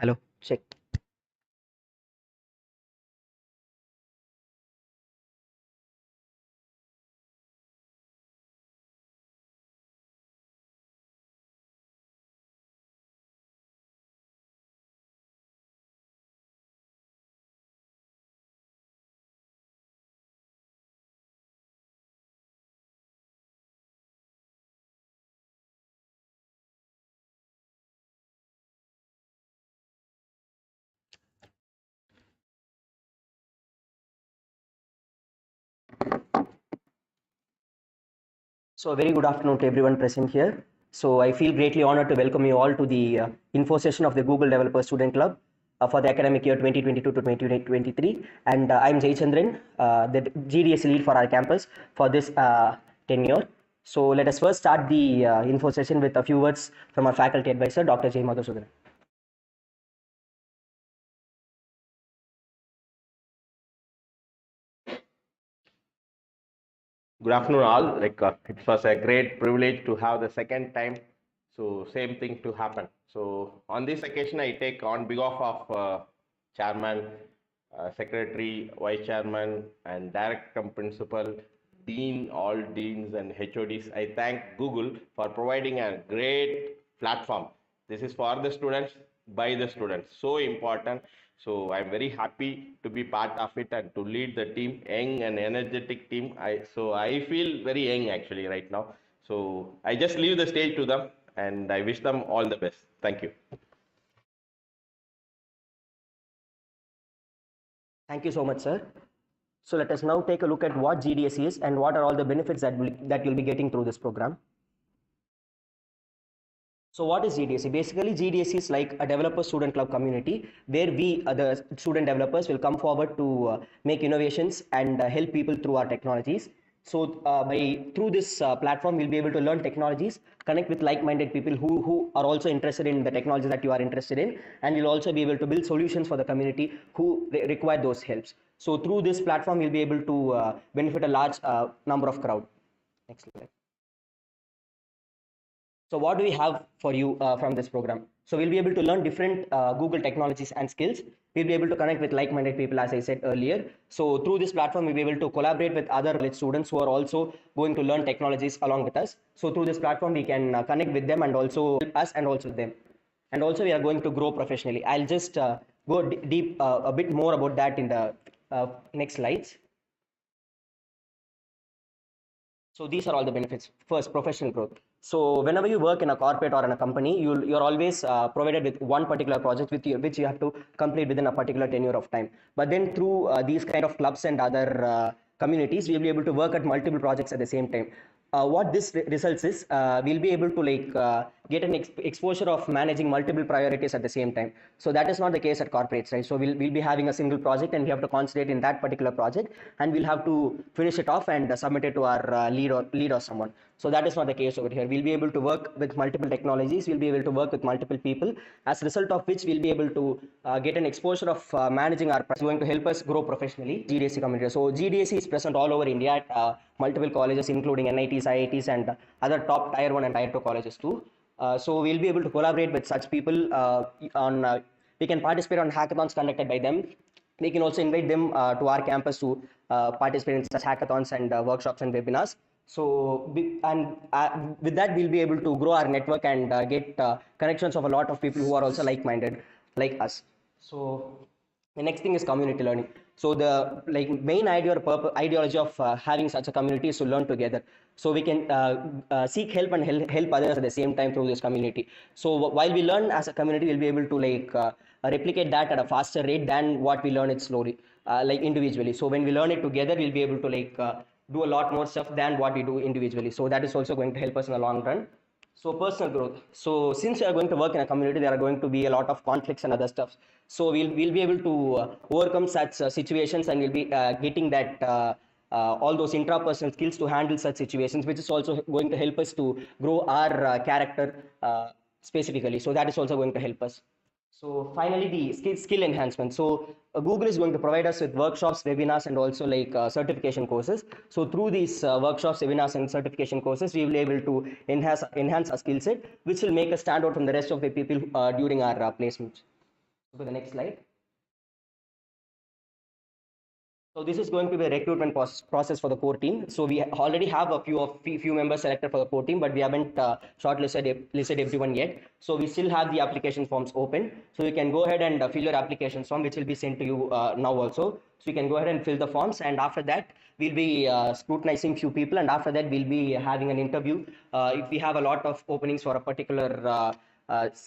Hello, check. So, a very good afternoon to everyone present here. So, I feel greatly honored to welcome you all to the info session of the Google Developer Student Club for the academic year 2022 to 2023. And I'm Jay Chandran, the GDSC lead for our campus for this tenure. So, let us first start the info session with a few words from our faculty advisor, Dr. J. Madhusudan. Good afternoon, all. It was a great privilege to have the second time. So same thing to happen. So on this occasion, I take on behalf of chairman, secretary, vice chairman, and director and principal, dean, all deans and HODs. I thank Google for providing a great platform. This is for the students, by the students. So important. So I'm very happy to be part of it and to lead the team, young and energetic team. I feel very young actually right now. So I just leave the stage to them and I wish them all the best. Thank you. Thank you so much, sir. So let us now take a look at what GDSC is and what are all the benefits that you'll be getting through this program. So what is GDSC? Basically, GDSC is like a developer student club community where we, the student developers, will come forward to make innovations and help people through our technologies. So through this platform, we'll be able to learn technologies, connect with like-minded people who are also interested in the technology that you are interested in, and we'll also be able to build solutions for the community who require those helps. So through this platform, we'll be able to benefit a large number of crowd. Next slide. So what do we have for you from this program? So we'll be able to learn different Google technologies and skills. We'll be able to connect with like-minded people, as I said earlier. So through this platform, we'll be able to collaborate with other college students who are also going to learn technologies along with us. So through this platform, we can connect with them and also help us and also them. And also we are going to grow professionally. I'll just go deep a bit more about that in the next slides. So these are all the benefits. First, professional growth. So whenever you work in a corporate or in a company, you're always provided with one particular project which you have to complete within a particular tenure of time. But then through these kind of clubs and other communities, we'll be able to work at multiple projects at the same time. What this results is we'll be able to get an exposure of managing multiple priorities at the same time. So that is not the case at corporates, right? So we'll be having a single project and we have to concentrate in that particular project and we'll have to finish it off and submit it to our lead or someone. So that is not the case over here. We'll be able to work with multiple technologies. We'll be able to work with multiple people, as a result of which we'll be able to get an exposure of managing our projects, going to help us grow professionally. GDSC community. So GDSC is present all over India at multiple colleges, including NITs, IITs, and other top tier 1 and tier 2 colleges too. So we'll be able to collaborate with such people we can participate on hackathons conducted by them. We can also invite them to our campus to participate in such hackathons and workshops and webinars. So with that, we'll be able to grow our network and get connections of a lot of people who are also like-minded like us. So the next thing is community learning. So the main idea or ideology of having such a community is to learn together. So we can seek help and help others at the same time through this community. So while we learn as a community, we'll be able to replicate that at a faster rate than what we learn it slowly, individually. So when we learn it together, we'll be able to do a lot more stuff than what we do individually. So that is also going to help us in the long run. So personal growth. So since we are going to work in a community, there are going to be a lot of conflicts and other stuff. So we'll be able to overcome such situations and we'll be getting that all those intrapersonal skills to handle such situations, which is also going to help us to grow our character specifically. So that is also going to help us. So finally, the skill enhancement. So Google is going to provide us with workshops, webinars, and also like certification courses. So through these workshops, webinars, and certification courses, we will be able to enhance our skill set, which will make us stand out from the rest of the people during our placements. Go to the next slide. So this is going to be a recruitment process for the core team. So we already have a few members selected for the core team, but we haven't listed everyone yet. So we still have the application forms open. So you can go ahead and fill your application form, which will be sent to you now also. So you can go ahead and fill the forms, and after that we'll be scrutinizing few people, and after that we'll be having an interview if we have a lot of openings for a particular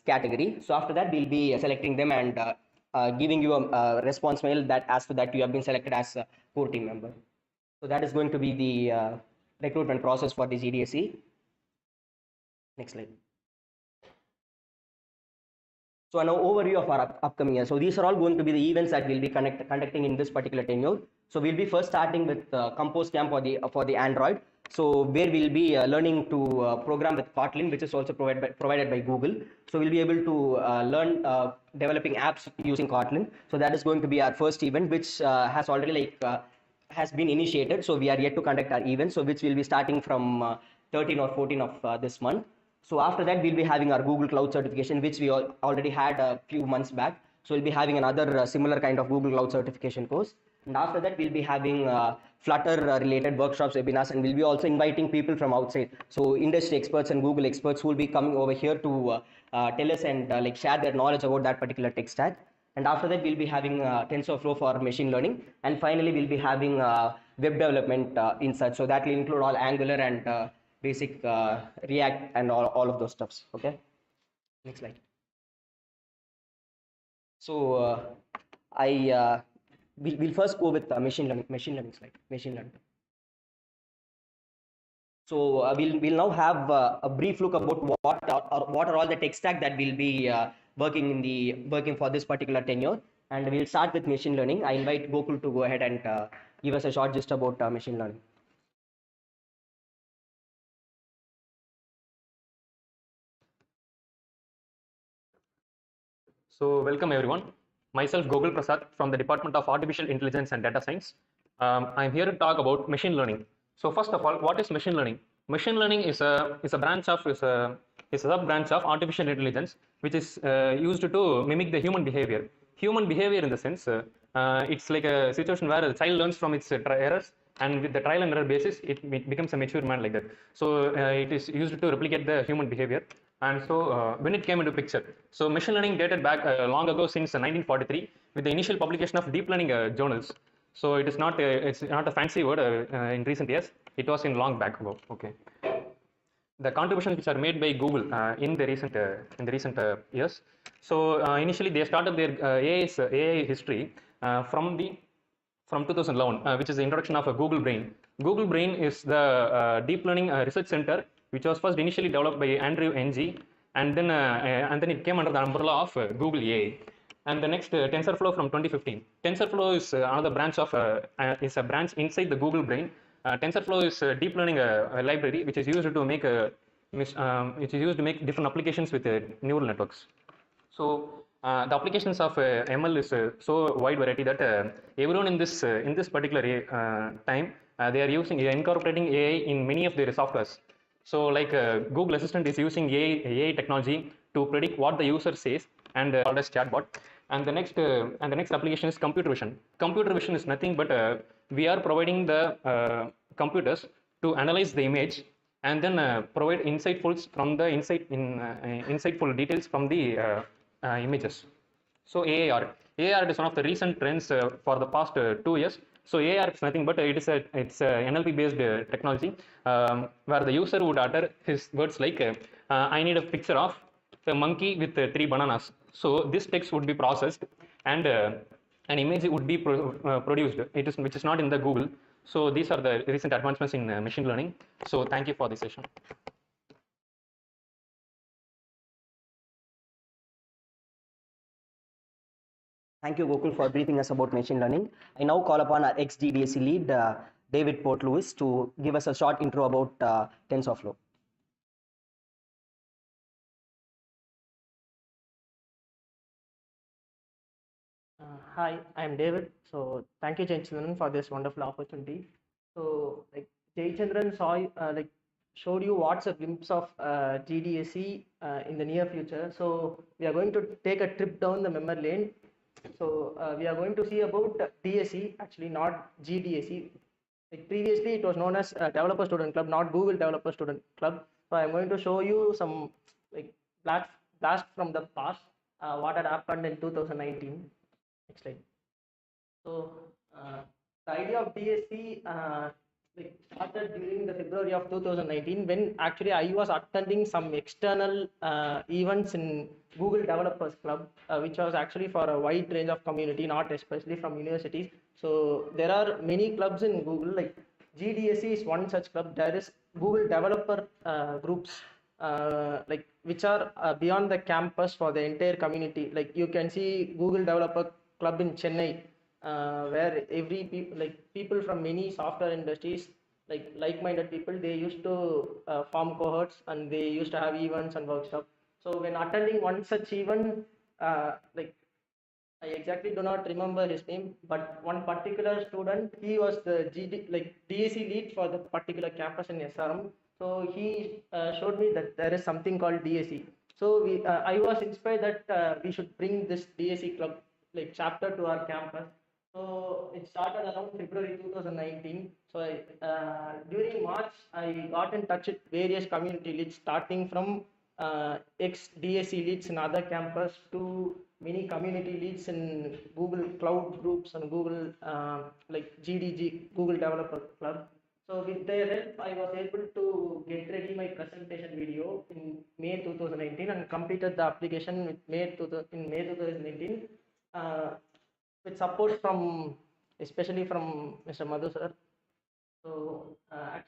category. So after that we'll be selecting them and giving you a response mail that as to that you have been selected as a core team member. So that is going to be the recruitment process for the GDSC. Next slide. So an overview of our upcoming year. So these are all going to be the events that we'll be conducting in this particular tenure. So we'll be first starting with Compose Camp for the Android. So where we'll be learning to program with Kotlin, which is also provided by Google. So we'll be able to learn developing apps using Kotlin. So that is going to be our first event, which has already has been initiated. So we are yet to conduct our event. So which will be starting from 13 or 14 of this month. So after that, we'll be having our Google Cloud certification, which we already had a few months back. So we'll be having another similar kind of Google Cloud certification course. And after that, we'll be having Flutter related workshops, webinars, and we'll be also inviting people from outside. So industry experts and Google experts who will be coming over here to tell us and like share their knowledge about that particular tech stack. And after that, we'll be having TensorFlow for machine learning. And finally, we'll be having web development insights. So that will include all Angular and basic React and all of those stuffs. Okay. Next slide. So we'll first go with machine learning slide. Machine learning. So we'll now have a brief look about what are all the tech stack that we'll be working for this particular tenure, and we'll start with machine learning. I invite Gokul to go ahead and give us a short gist about machine learning. So welcome everyone. Myself Gokul Prasad from the Department of Artificial Intelligence and Data Science. I'm here to talk about machine learning. So first of all, what is machine learning? Machine learning is a sub branch of artificial intelligence, which is used to mimic the human behavior. Human behavior in the sense, it's like a situation where a child learns from its errors, and with the trial and error basis, it becomes a mature man like that. So it is used to replicate the human behavior. And so when it came into picture, so machine learning dated back long ago, since 1943, with the initial publication of deep learning journals. So it's not a fancy word in recent years. It was in long back ago. Okay. The contributions which are made by Google in the recent years. So initially they started their AI history from 2011, which is the introduction of a Google Brain. Google Brain is the deep learning research center, which was first initially developed by Andrew Ng, and then it came under the umbrella of Google AI. And the next TensorFlow from 2015. TensorFlow is another branch of is a branch inside the Google Brain. TensorFlow is a deep learning library which is used to make different applications with neural networks. So the applications of ML is so wide variety that everyone in this particular time they are incorporating AI in many of their softwares. So like Google Assistant is using AI technology to predict what the user says, and called as chatbot. And the next application is computer vision. Computer vision is nothing but we are providing the computers to analyze the image and then provide insightful details from the images. So AR is one of the recent trends for the past 2 years. So AR is nothing but it's a NLP based technology where the user would utter his words like I need a picture of a monkey with 3 bananas. So this text would be processed and an image would be produced, which is not in the Google. So these are the recent advancements in machine learning. So thank you for this session. Thank you, Gokul, for briefing us about machine learning. I now call upon our ex-GDSC lead, David Port-Lewis, to give us a short intro about TensorFlow. Hi, I'm David. So thank you, Jayachandran, for this wonderful opportunity. So like Jayachandran showed you what's a glimpse of GDSC in the near future. So we are going to take a trip down the memory lane. So we are going to see about DSC, actually not GDSC. Like previously, it was known as Developer Student Club, not Google Developer Student Club. So I'm going to show you some like blast blast from the past, what had happened in 2019. Next slide. So the idea of DSC started during the February of 2019 when actually I was attending some external events in Google Developers Club, which was actually for a wide range of community, not especially from universities. So there are many clubs in Google, like GDSC is one such club. There is Google Developer groups, like which are beyond the campus for the entire community. Like you can see Google Developer Club in Chennai, where every people from many software industries, like-minded people, they used to form cohorts and they used to have events and workshops. So when attending one such event, like I exactly do not remember his name, but one particular student, he was the DAC lead for the particular campus in SRM. So he showed me that there is something called DAC. So I was inspired that we should bring this DAC club like chapter to our campus. So it started around February 2019. So during March, I got in touch with various community leads, starting from ex-DSC leads in other campus to many community leads in Google Cloud groups and Google like GDG, Google Developer Club. So with their help, I was able to get ready my presentation video in May 2019 and completed the application in May 2019. With support from especially from Mr. Madhu sir. So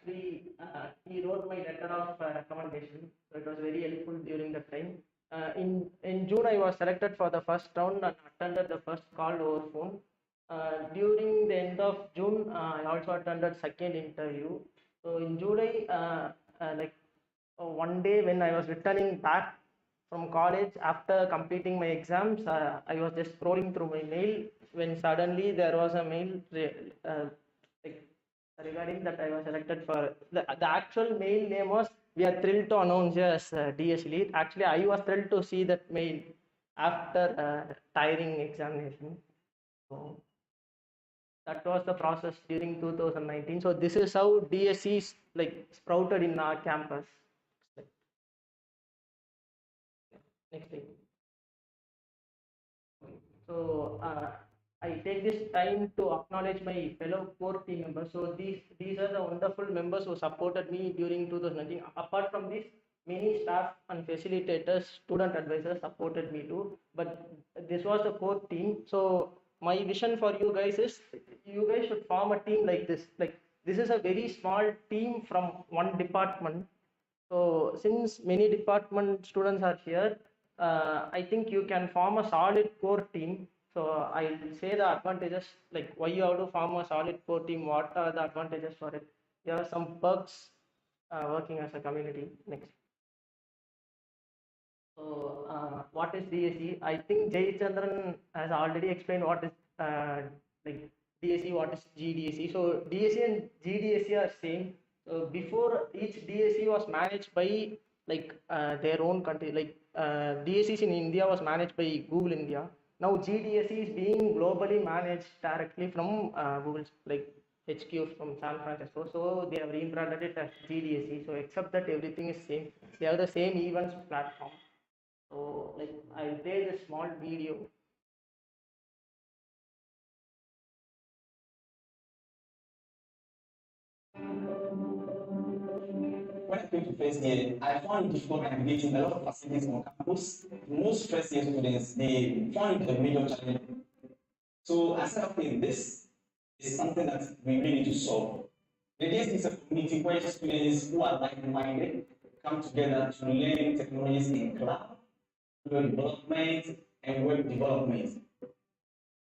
he wrote my letter of recommendation. So it was very helpful during that time. In June, I was selected for the first round and attended the first call over phone. During the end of June, I also attended second interview. So in July, one day when I was returning back from college after completing my exams, I was just scrolling through my mail when suddenly there was a mail like regarding that I was selected for the actual mail name was, "We are thrilled to announce you as DS lead." Actually, I was thrilled to see that mail after tiring examination. So that was the process during 2019. So this is how DSC is like sprouted in our campus. Next slide. So I take this time to acknowledge my fellow core team members. So these are the wonderful members who supported me during 2019. Apart from this, many staff and facilitators, student advisors supported me too. But this was the core team. So my vision for you guys is, you guys should form a team like this. Like this is a very small team from one department. So since many department students are here, I think you can form a solid core team. So I'll say the advantages, like why you have to form a solid core team, what are the advantages for it. There are some perks working as a community. Next. So what is DSE? I think Jay Chandran has already explained what is like DSE, what is GDSE. So DSE and GDSE are same. Before, each DSE was managed by their own country. Like DSEs in India was managed by Google India. Now GDSE is being globally managed directly from Google's HQ from San Francisco. So they have rebranded it as GDSE. So except that everything is same. They have the same events platform. So I'll play this small video. When I came to first year, I found it difficult navigating a lot of facilities on campus. Most first year students, they found it a major challenge. So I said, okay, this is something that we really need to solve. The DSC is a community where students who are like-minded come together to learn technologies in cloud, web development, and web development.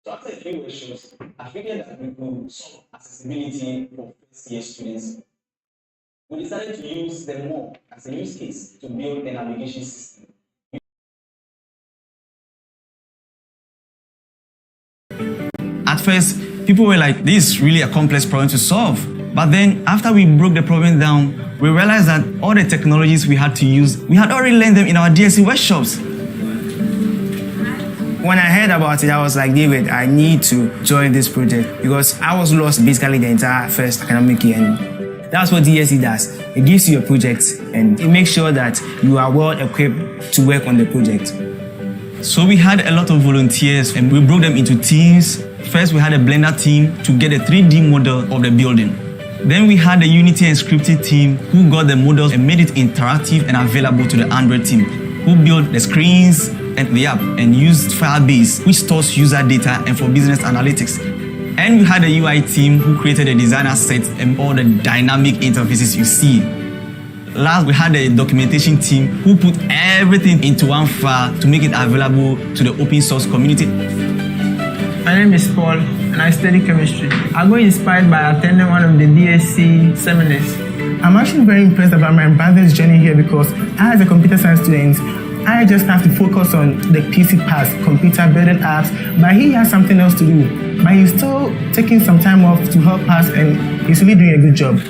So after a few workshops, I figured that we could solve accessibility for first year students. We decided to use them more as a use case to build a navigation system. At first, people were like, this is really a complex problem to solve. But then after we broke the problem down, we realized that all the technologies we had to use, we had already learned them in our DSC workshops. When I heard about it, I was like, David, I need to join this project because I was lost basically the entire first academic year. And that's what DSC does. It gives you a project and it makes sure that you are well equipped to work on the project. So we had a lot of volunteers and we broke them into teams. First, we had a Blender team to get a 3D model of the building. Then we had the Unity and Scripted team who got the models and made it interactive and available to the Android team, who built the screens and the app and used Firebase, which stores user data and for business analytics. And we had the UI team who created the designer set and all the dynamic interfaces you see. Last, we had the documentation team who put everything into one file to make it available to the open source community. My name is Paul and I study chemistry. I got inspired by attending one of the DSC seminars. I'm actually very impressed about my brother's journey here because as a computer science student, I just have to focus on the PC parts, computer building apps, but he has something else to do. But he's still taking some time off to help us and he's really doing a good job.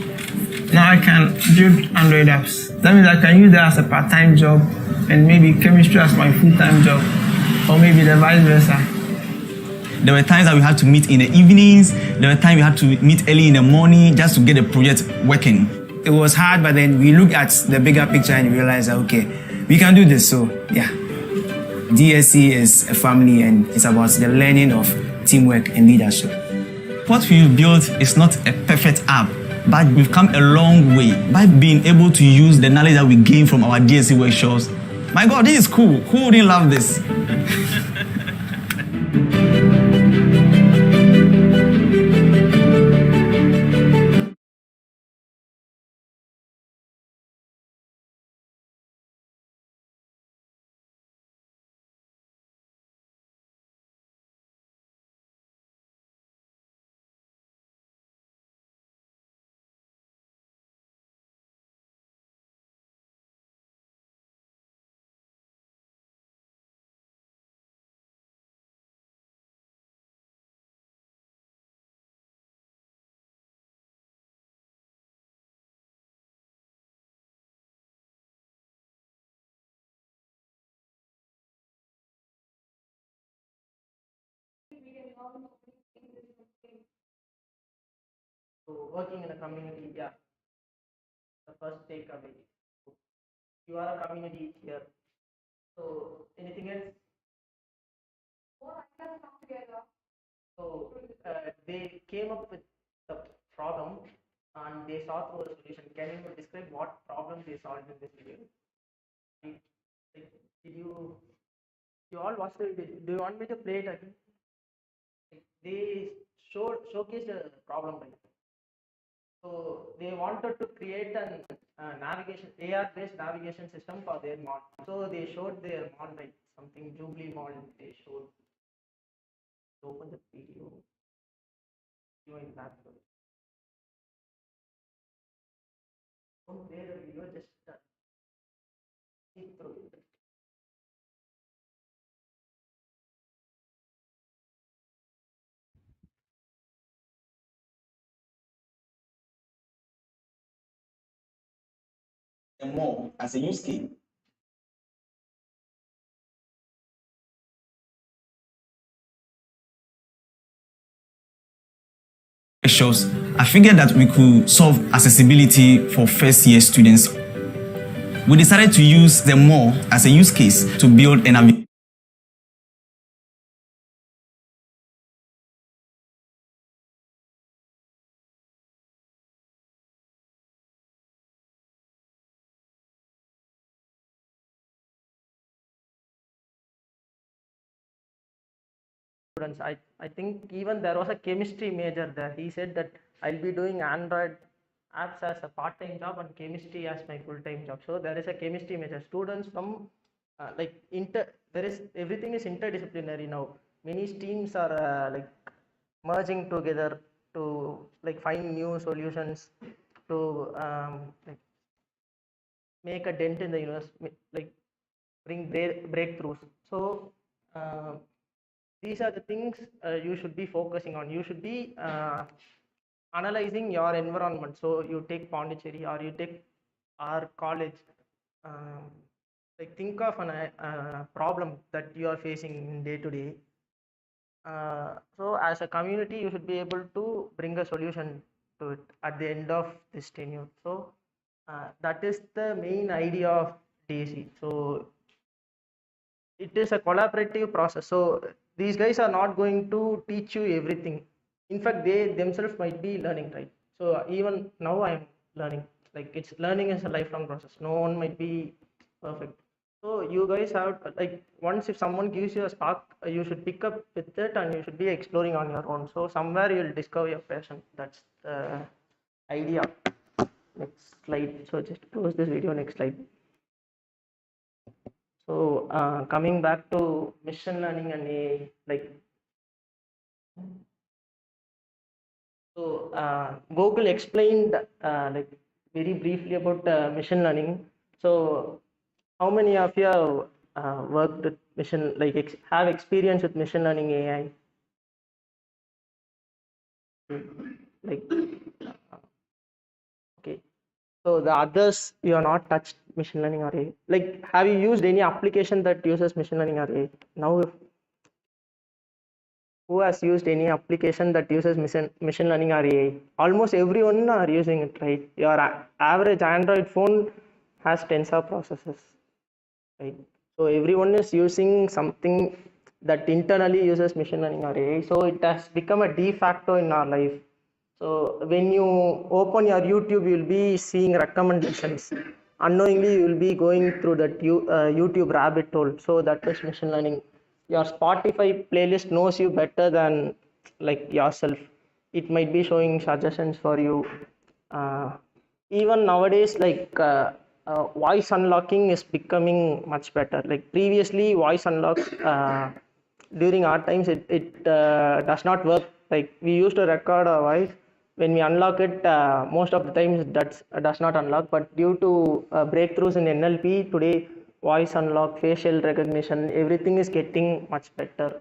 Now I can build Android apps. That means I can use that as a part-time job and maybe chemistry as my full-time job, or maybe the vice versa. There were times that we had to meet in the evenings. There were times we had to meet early in the morning just to get the project working. It was hard, but then we looked at the bigger picture and realized that, okay, we can do this. So, yeah. DSC is a family and it's about the learning of teamwork and leadership. What we've built is not a perfect app, but we've come a long way by being able to use the knowledge that we gain from our DSC workshops. My God, this is cool. Who wouldn't love this? So working in a community, yeah, the first takeaway. You are a community here. So anything else? So they came up with the problem and they saw through a solution. Can you describe what problem they solved in this video? Did you all watch the video? Do you want me to play it again? They showcased a problem, right? So they wanted to create an navigation AR-based navigation system for their mall. So they showed their mall, like something Jubilee Mall. They showed. Open the video. You in that. Don't play the video. Just see through it. More as a use case. Workshops, I figured that we could solve accessibility for first year students. We decided to use the mall as a use case to build a navigation. Students, I think even there was a chemistry major there. He said that I'll be doing Android apps as a part-time job and chemistry as my full-time job. So there is a chemistry major. Students from everything is interdisciplinary now. Many streams are like merging together to like find new solutions to like make a dent in the universe, like bring breakthroughs. So these are the things you should be focusing on. You should be analyzing your environment. So you take Pondicherry or you take our college, um, like think of an problem that you are facing in day to day. So as a community you should be able to bring a solution to it at the end of this tenure. So that is the main idea of DAC. So it is a collaborative process. So these guys are not going to teach you everything. In fact, they themselves might be learning, right? So even now I'm learning. Like, it's learning is a lifelong process. No one might be perfect. So you guys have, like, once if someone gives you a spark, you should pick up with it and you should be exploring on your own. So somewhere you'll discover your passion. That's the idea. Next slide. So just close this video. Next slide. So coming back to machine learning and AI, like, so Google explained like very briefly about machine learning. So how many of you have worked with machine, like have experience with machine learning AI? Like, okay. So the others, you are not touched machine learning or AI. Like, have you used any application that uses machine learning or AI? Now, who has used any application that uses machine learning or AI? Almost everyone are using it, right? Your average Android phone has tensor processors, right? So everyone is using something that internally uses machine learning or AI. So it has become a de facto in our life. So when you open your YouTube, you'll be seeing recommendations. Unknowingly, you will be going through that YouTube rabbit hole. So that is machine learning. Your Spotify playlist knows you better than like yourself. It might be showing suggestions for you. Even nowadays, like voice unlocking is becoming much better. Like previously, voice unlocks during our times, it does not work. Like we used to record our voice. When we unlock it, most of the times that does not unlock. But due to breakthroughs in NLP today, voice unlock, facial recognition, everything is getting much better.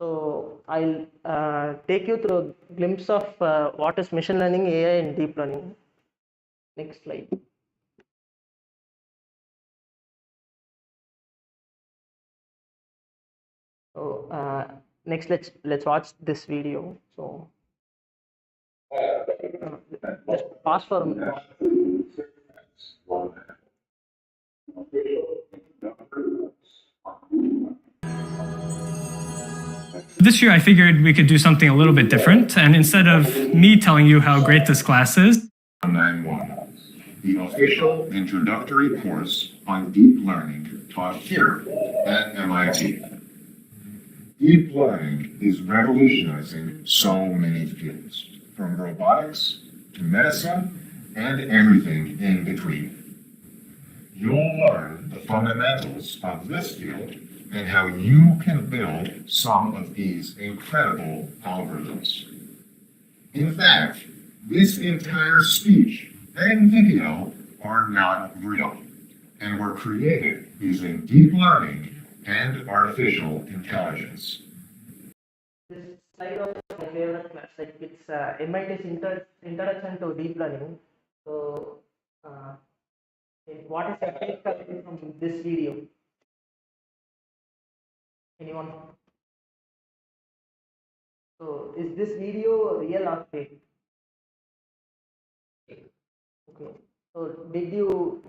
So I'll take you through a glimpse of what is machine learning, AI, and deep learning. Next slide. So next, let's watch this video. So just pause for a minute. This year, I figured we could do something a little bit different. And instead of me telling you how great this class is, 9-1, the official introductory course on deep learning taught here at MIT. Deep learning is revolutionizing so many fields, from robotics to medicine and everything in between. You'll learn the fundamentals of this field and how you can build some of these incredible algorithms. In fact, this entire speech and video are not real and were created using deep learning and artificial intelligence. This slide was my favorite class. Like it's MIT's introduction to deep learning. So, what is your takeaway from this video? Anyone? So, is this video real or fake? Okay. So, did you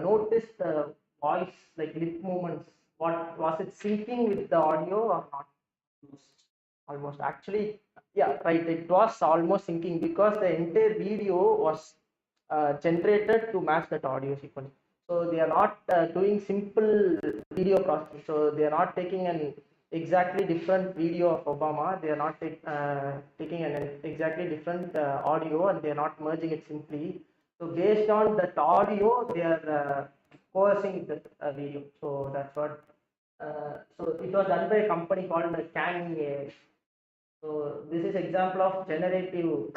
notice the voice, like lip movements? What was it syncing with the audio or not? Almost. Actually, yeah, right. It was almost syncing because the entire video was generated to match that audio sequence. So they are not doing simple video processing. So they are not taking an exactly different video of Obama. They are not taking an exactly different audio and they are not merging it simply. So based on that audio, they are coercing the video. So that's what. So it was done by a company called Canning AI. So this is example of generative.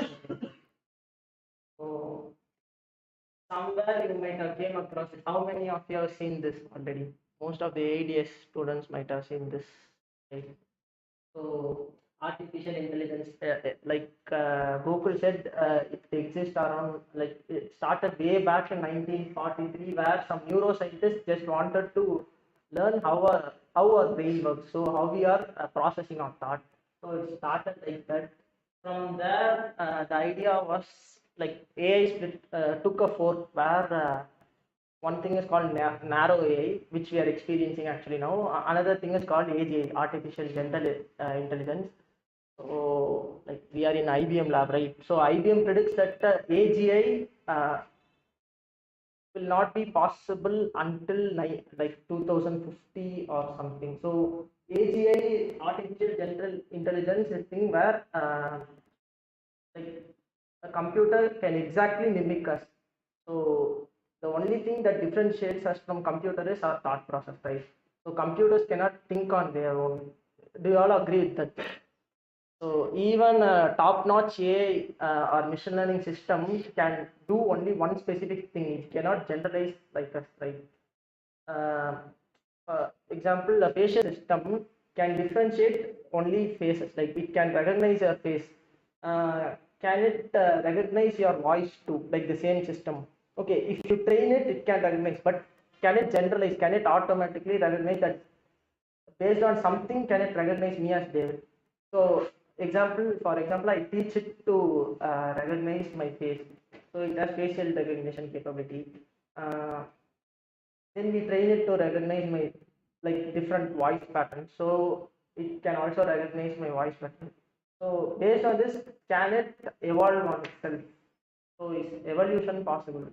So somewhere you might have came across it. How many of you have seen this already? Most of the ADS students might have seen this. Right? So artificial intelligence, like Gokul said, it exists around, like it started way back in 1943, where some neuroscientists just wanted to learn how our brain works, so how we are processing our thought. So it started like that. From there, the idea was like AI split, took a fork where one thing is called narrow AI, which we are experiencing actually now. Another thing is called AGI, artificial general intelligence. So, like we are in IBM lab, right? So IBM predicts that AGI will not be possible until like 2050 or something. So AGI, artificial general intelligence, is thing where like a computer can exactly mimic us. So the only thing that differentiates us from computer is our thought process, right? So computers cannot think on their own. Do you all agree with that? So even a top-notch AI or machine learning system can do only one specific thing. It cannot generalize like us, right? Uh, example, a facial system can differentiate only faces. Like it can recognize your face. Can it recognize your voice too? Like the same system. Okay, if you train it, it can recognize. But can it generalize? Can it automatically recognize that based on something? Can it recognize me as David? So for example, I teach it to recognize my face. So it has facial recognition capability. Uh, then we train it to recognize my like different voice patterns, so it can also recognize my voice pattern. So based on this, can it evolve on itself? So is evolution possible?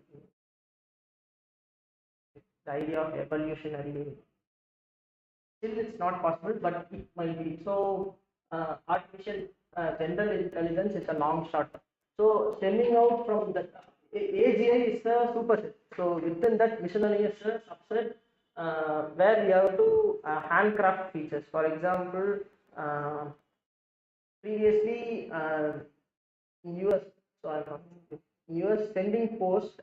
The idea of evolutionary, still it's not possible, but it might be. So artificial general intelligence is a long shot. So stemming out from the AGI is a superset. So within that, machine learning is a subset where we have to handcraft features. For example, uh, previously in US, so I'm talking in US, sending post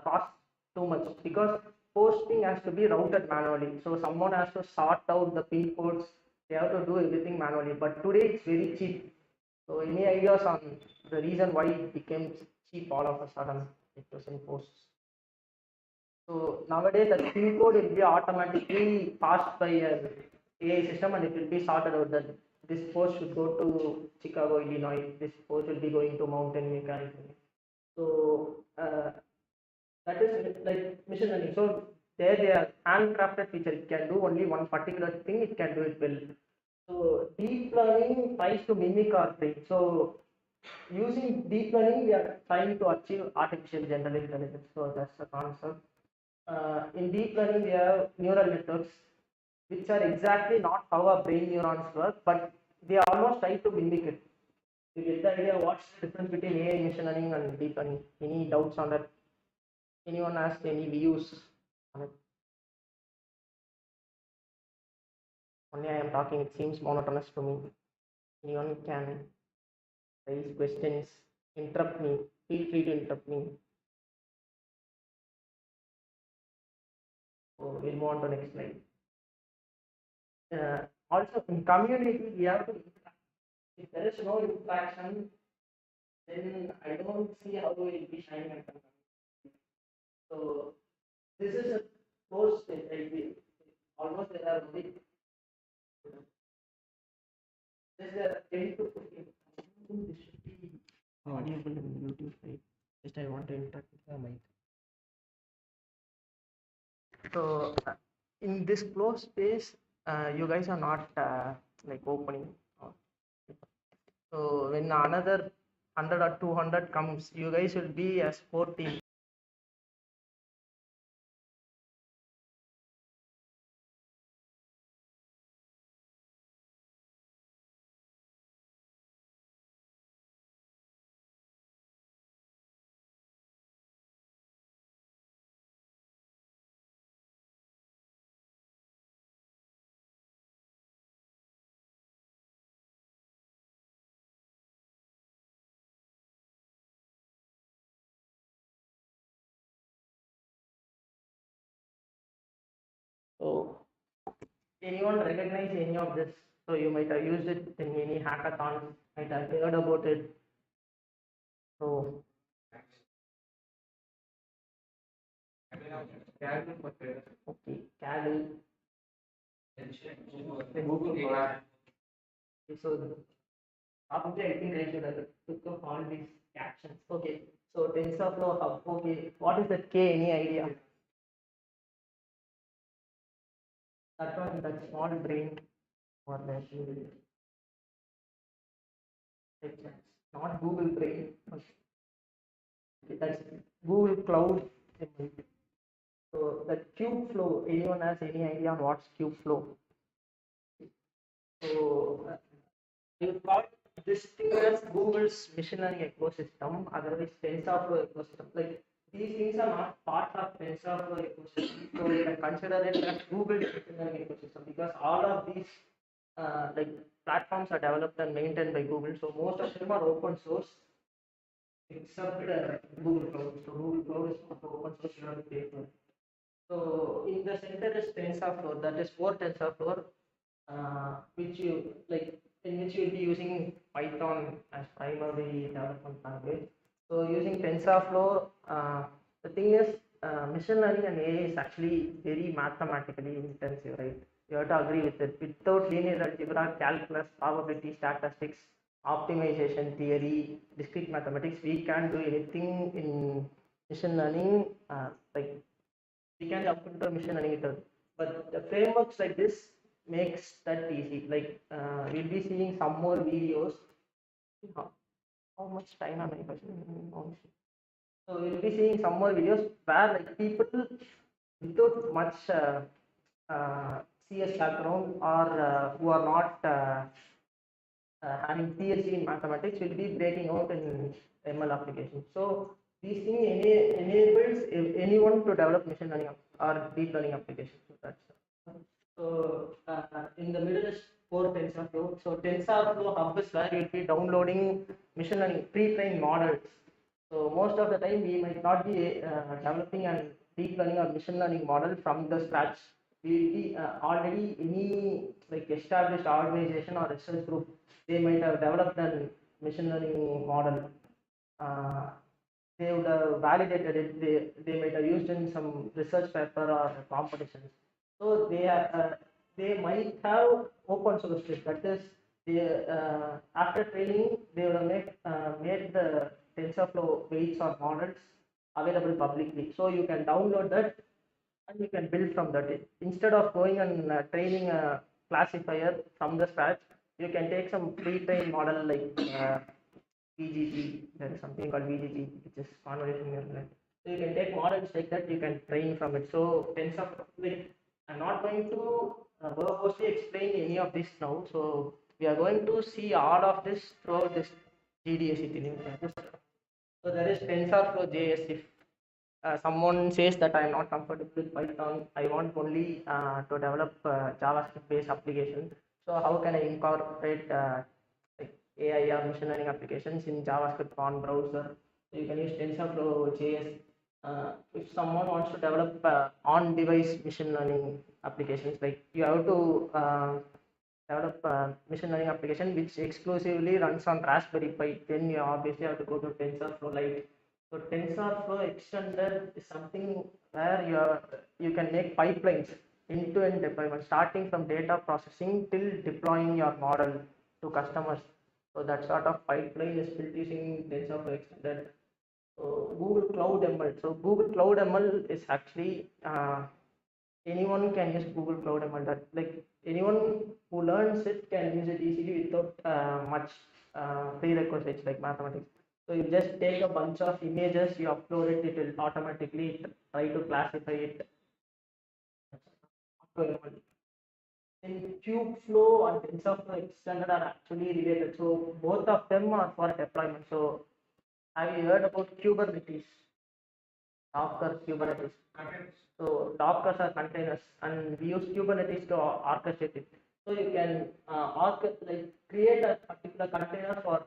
costs too much because posting has to be routed manually. So someone has to sort out the pin codes. They have to do everything manually. But today it's very cheap. So any ideas on the reason why it became cheap all of a sudden? It was in posts. So nowadays the pin code will be automatically passed by an AI system and it will be sorted out that this post should go to Chicago, Illinois. This post will be going to Mountain View, California. So that is like machine learning. So there they are handcrafted feature. It can do only one particular thing. It can do it well. So deep learning tries to mimic our brain. So using deep learning, we are trying to achieve artificial general intelligence. So that's the concept. In deep learning, we have neural networks, which are exactly not how our brain neurons work, but they almost try to mimic it. You get the idea what's the difference between AI, machine learning, and deep learning? Any doubts on that? Anyone has any views on it? Only I am talking, it seems monotonous to me. Anyone can raise questions, interrupt me. Feel free to interrupt me. So we'll move on to next slide. Also, in community, we have to interact. If there is no interaction, then I don't see how it will be shining at the community. So this is a close state, right? Almost there are only there's a 10 to 15. This should be audible in YouTube, right? Just I want to interact with the mic. So in this closed space, you guys are not like opening. So when another 100 or 200 comes, you guys will be as 14. So anyone recognize any of this? So you might have used it in any hackathon, might have heard about it. So okay, Cali. So probably I think I should have took up all these captions. Okay, so TensorFlow Hub. Okay, what is that K? Any idea? That one, that small brain or that it's not Google Brain. Okay, that's Google Cloud. So the Kubeflow. Anyone has any idea on what's Kubeflow? So you call this thing as Google's machine learning ecosystem, otherwise TensorFlow ecosystem. Like these things are not part of TensorFlow ecosystem, so you can consider it as Google's machine learning ecosystem because all of these like platforms are developed and maintained by Google. So most of them are open source except Google Cloud. So Google Cloud is not open source, you have to pay for it. So in the center is TensorFlow, that is for TensorFlow, which you like in which you'll be using Python as primary development language. So using TensorFlow, the thing is machine learning and AI is actually very mathematically intensive, right? You have to agree with it. Without linear algebra, calculus, probability, statistics, optimization theory, discrete mathematics, we can't do anything in machine learning. Like we can jump into machine learning with it. But the frameworks like this makes that easy. Like we'll be seeing some more videos. How much time am I questioning? So we'll be seeing some more videos where like people without much CS background or who are not having PhD in mathematics will be breaking out in ML applications. So these things enables anyone to develop machine learning or deep learning applications. So that's so in the middle is for TensorFlow. So TensorFlow Hub is where you'll be downloading machine learning pre-trained models. So most of the time we might not be developing a deep learning or machine learning model from the scratch. We will be already any like established organization or research group, they might have developed a machine learning model. They would have validated it. They might have used in some research paper or competitions. So they might have open source it. That is, they after training they would have made the TensorFlow weights or models available publicly. So you can download that and you can build from that. Instead of going and training a classifier from the scratch, you can take some pre-trained model like VGG. There is something called VGG, which is convolution neural net. So you can take models like that. You can train from it. So TensorFlow, like, I'm not going to verbosely explain any of this now. So we are going to see all of this throughout this GDSC thing. So there is TensorFlow JS. If someone says that I am not comfortable with Python, I want only to develop JavaScript-based application. So how can I incorporate like AI or machine learning applications in JavaScript on browser? So you can use TensorFlow JS. If someone wants to develop on-device machine learning applications, like you have to develop a machine learning application which exclusively runs on Raspberry Pi, then you obviously have to go to TensorFlow Lite. So TensorFlow Extended is something where you can make pipelines end-to-end deployment, starting from data processing till deploying your model to customers. So that sort of pipeline is built using TensorFlow Extended. So Google Cloud ML. So Google Cloud ML is actually anyone can use Google Cloud ML. That like anyone who learns it can use it easily without much prerequisites like mathematics. So you just take a bunch of images, you upload it, it will automatically try to classify it. In Kubeflow and TensorFlow Extended are actually related. So both of them are for deployment. So have you heard about Kubernetes? Docker, Kubernetes. So Dockers are containers, and we use Kubernetes to orchestrate it. So you can create a particular container for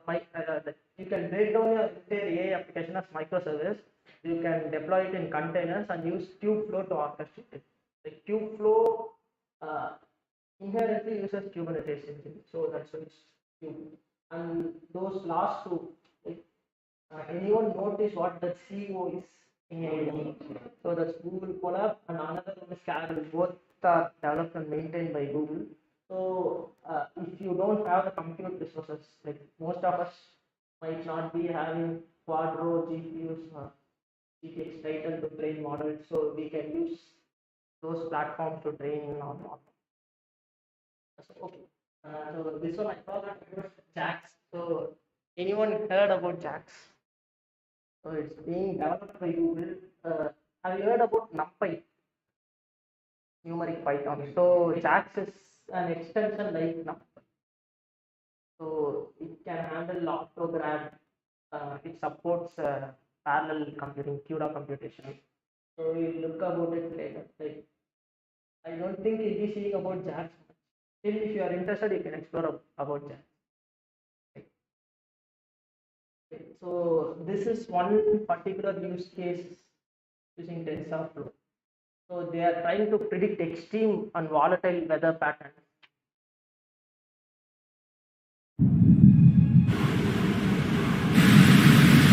you can break down your entire AI application as microservice. You can deploy it in containers and use Kubeflow to orchestrate it. The Kubeflow inherently uses Kubernetes engine, so that's why it's Kube. And those last two, like, anyone notice what the CO is in AID? So that's Google Colab and another one is Kaggle. Both are developed and maintained by Google. So if you don't have the compute resources, like most of us might not be having Quadro GPUs or GTX Titan to train models, so we can use those platforms to train our model. So, okay. So this one I thought about JAX. So anyone heard about JAX? So it's being developed by Google. Have you heard about NumPy, numeric Python? So JAX is an extension like NumPy. So it can handle octogram. It supports parallel computing, CUDA computation. So you look about it later. Like, I don't think you'll be seeing about JAX. Still, if you are interested, you can explore about JAX. So this is one particular use case using TensorFlow. So they are trying to predict extreme and volatile weather patterns.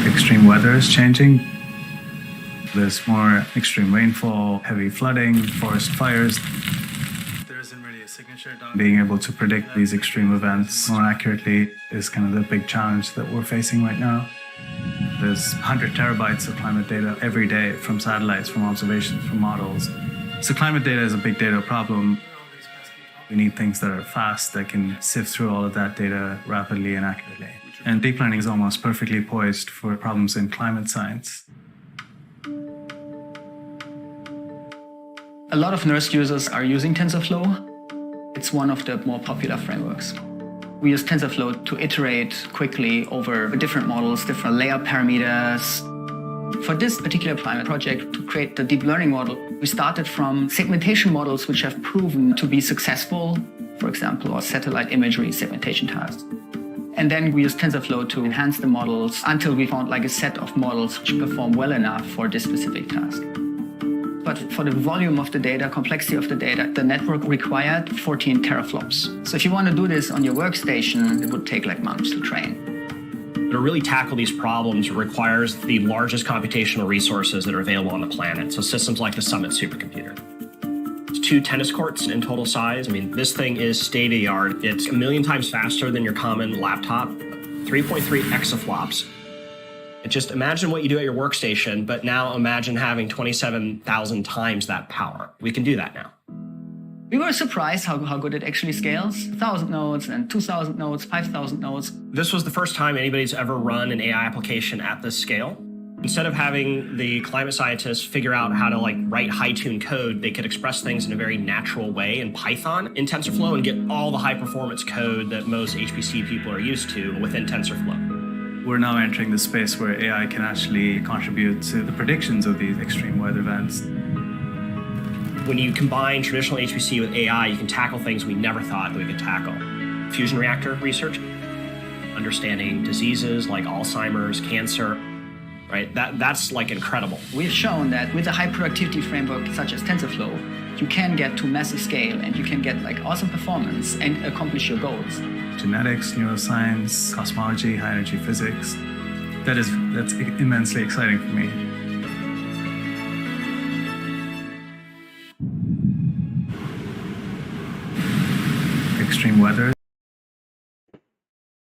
Extreme weather is changing. There's more extreme rainfall, heavy flooding, forest fires. There isn't really a signature done. Being able to predict these extreme events more accurately is kind of the big challenge that we're facing right now. There's 100 terabytes of climate data every day from satellites, from observations, from models. So climate data is a big data problem. We need things that are fast, that can sift through all of that data rapidly and accurately. And deep learning is almost perfectly poised for problems in climate science. A lot of NERSC users are using TensorFlow. It's one of the more popular frameworks. We use TensorFlow to iterate quickly over different models, different layer parameters. For this particular climate project, to create the deep learning model, we started from segmentation models which have proven to be successful, for example, our satellite imagery segmentation tasks. And then we used TensorFlow to enhance the models until we found like a set of models which perform well enough for this specific task. But for the volume of the data, complexity of the data, the network required 14 teraflops. So if you want to do this on your workstation, it would take like months to train. To really tackle these problems requires the largest computational resources that are available on the planet. So systems like the Summit supercomputer. It's 2 tennis courts in total size. I mean, this thing is state-of-the-art. It's 1 million times faster than your common laptop. 3.3 exaflops. Just imagine what you do at your workstation, but now imagine having 27,000 times that power. We can do that now. We were surprised how good it actually scales. 1,000 nodes and 2,000 nodes, 5,000 nodes. This was the first time anybody's ever run an AI application at this scale. Instead of having the climate scientists figure out how to write high-tune code, they could express things in a very natural way in Python in TensorFlow and get all the high-performance code that most HPC people are used to within TensorFlow. We're now entering the space where AI can actually contribute to the predictions of these extreme weather events. When you combine traditional HPC with AI, you can tackle things we never thought that we could tackle. Fusion reactor research, understanding diseases like Alzheimer's, cancer, right? That's incredible. We've shown that with a high productivity framework such as TensorFlow, you can get to massive scale and you can get awesome performance and accomplish your goals. Genetics, neuroscience, cosmology, high energy physics. That's immensely exciting for me. Extreme weather.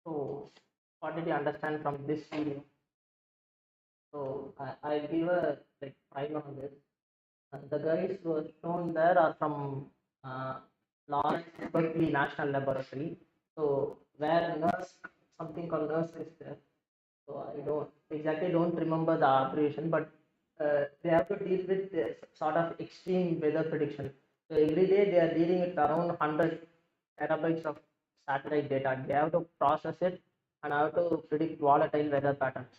So what did you understand from this video? So I'll give a primer on this. The guys who are shown there are from Lawrence Berkeley National Laboratory. So where something called NERSC is there. So I don't remember the abbreviation, but they have to deal with this sort of extreme weather prediction. So every day they are dealing with around 100 terabytes of satellite data. They have to process it and have to predict volatile weather patterns.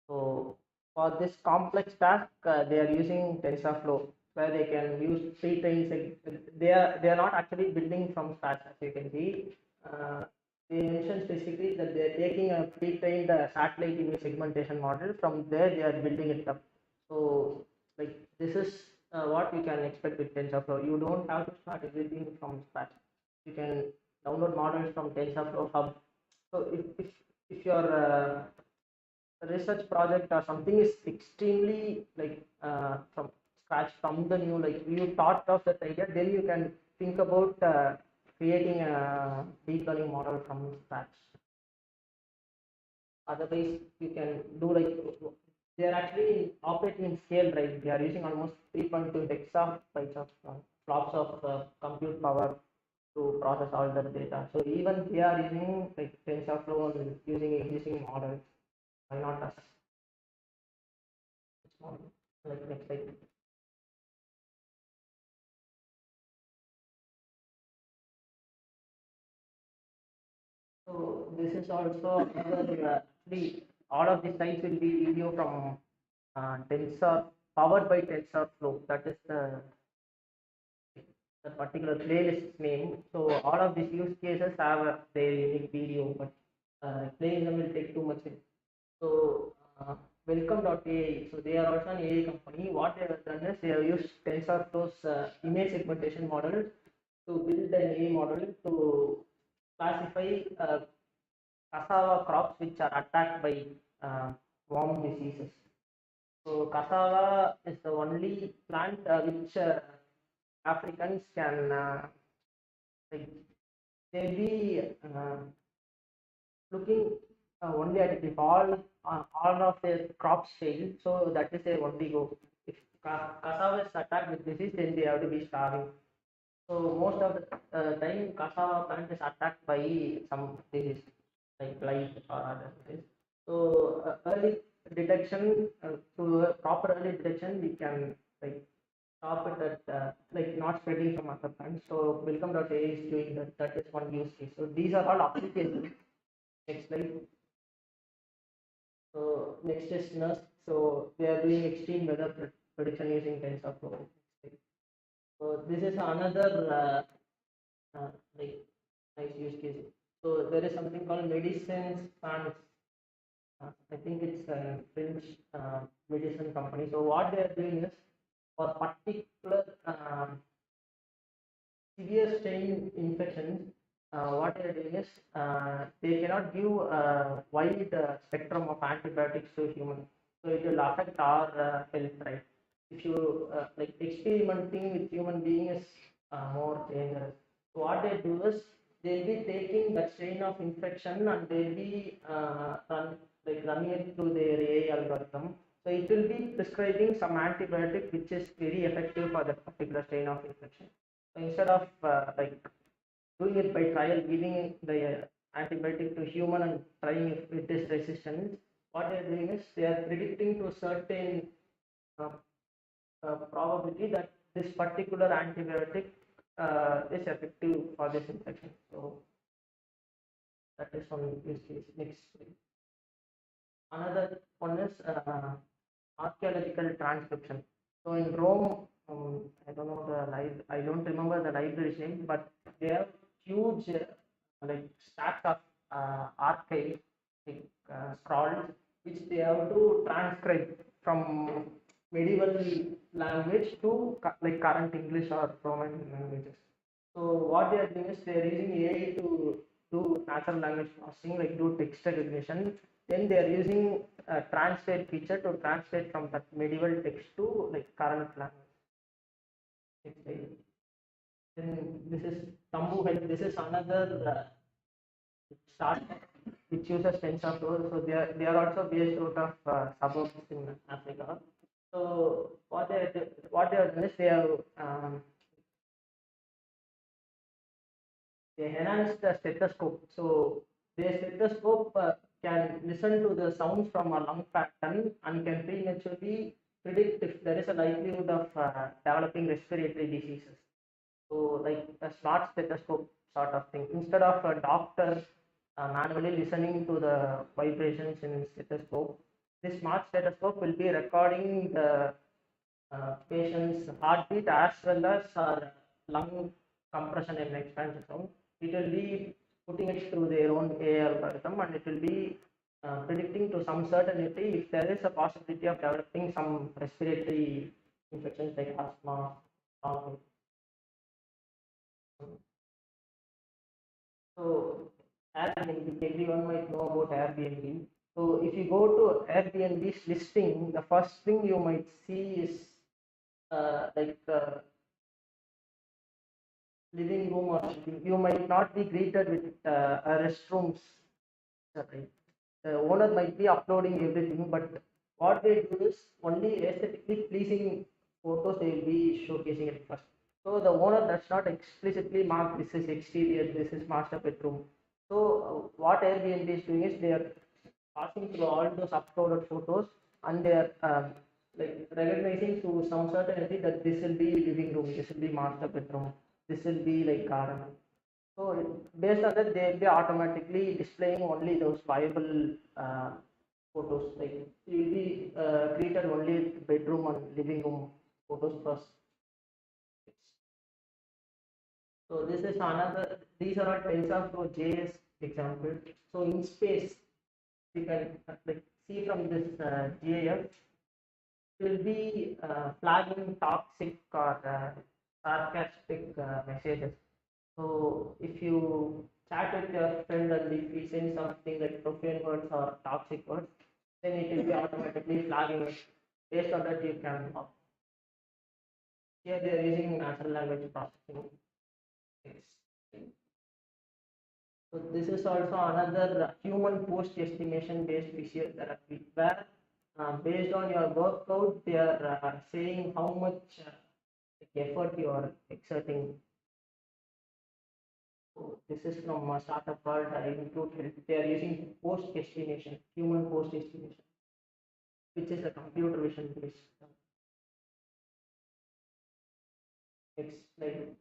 So for this complex task, they are using TensorFlow, where they can use pre-trained. They are not actually building from scratch, as you can see. They mentioned specifically that they are taking a pre-trained satellite image segmentation model. From there, they are building it up. So this is what you can expect with TensorFlow. You don't have to start everything from scratch. You can download models from TensorFlow Hub. So if your research project or something is extremely like from scratch, from the new, like you thought of that idea, then you can think about creating a deep learning model from scratch. Otherwise, you can do like they are actually operating in scale, right? They are using almost 3.2 exabytes of flops of compute power to process all the data. So even they are using like TensorFlow and using existing models. Why not us? Like next slide. So this is also another all of the slides will be video from Tensor, powered by TensorFlow. That is the particular playlist name. So all of these use cases have their unique video, but playing them will take too much. So welcome.ai. So they are also an AI company. What they have done is they have used TensorFlow's image segmentation model to build an AI model to classify cassava crops which are attacked by worm diseases. So cassava is the only plant which Africans can like they'll be looking only at it if all of their crops fail. So that is their only goal. If cassava is attacked with disease, then they have to be starving. So most of the time, cassava plant is attacked by some disease like blight or other disease. So early detection, through proper early detection, we can like stop it at like not spreading from other plants. So welcome.ai is doing that. That is one use case. So these are all applications. Next slide. So next is nurse. So they are doing extreme weather prediction using TensorFlow. So this is another like nice use case. So there is something called medicines and I think it's a French medicine company. So what they are doing is for particular severe strain infections, what they are doing is they cannot give a wide spectrum of antibiotics to humans. So it will affect our health, right? If you like experimenting with human being is more dangerous. So what they do is they'll be taking the strain of infection and they'll be running it through their AI algorithm. So it will be prescribing some antibiotic which is very effective for that particular strain of infection. So instead of like doing it by trial, giving the antibiotic to human and trying if it is resistant, what they are doing is they are predicting to a certain probability that this particular antibiotic is effective for this infection. So that is one use case. Next. Another one is archaeological transcription. So in Rome, I don't know I don't remember the library's name, but they have huge like stacks of archive like, scrolls which they have to transcribe from medieval language to like current English or Roman languages. So what they are doing is they are using AI to do natural language processing, like do text recognition. Then they are using a translate feature to translate from that medieval text to like current language. Then this is Tambu Health. This is another startup which uses TensorFlow. So they are also based out of suburbs in Africa. So what they are doing is they have they enhanced the stethoscope. So the stethoscope can listen to the sounds from a lung pattern and can prematurely predict if there is a likelihood of developing respiratory diseases. So like a smart stethoscope sort of thing. Instead of a doctor manually listening to the vibrations in stethoscope, this smart stethoscope will be recording the patient's heartbeat as well as lung compression and expansion sound. It will be putting it through their own AI algorithm and it will be predicting to some certainty if there is a possibility of developing some respiratory infections like asthma. um, So Airbnb, everyone might know about Airbnb. So if you go to Airbnb's listing, the first thing you might see is living room, or you might not be greeted with restrooms. Right? The owner might be uploading everything, but what they do is only aesthetically pleasing photos they will be showcasing it first. So the owner does not explicitly mark this is exterior, this is master bedroom. So what Airbnb is doing is they are passing through all those uploaded photos, and they are like recognizing to some certainty that this will be living room, this will be master bedroom, this will be like garden. So based on that, they will be automatically displaying only those viable photos. Like you will be created only bedroom and living room photos first. So this is another. These are all TensorFlow JS example. So in space, you can like see from this GIF, will be flagging toxic or sarcastic messages. So if you chat with your friend and if you send something like profane words or toxic words, then it will be automatically flagging it. Based on that, you can block. Here they are using natural language processing. So this is also another human post estimation based physiotherapy, where based on your workout, they are saying how much effort you are exerting. So this is from a startup called Include Health. They are using post estimation, human post estimation, which is a computer vision based. Explain.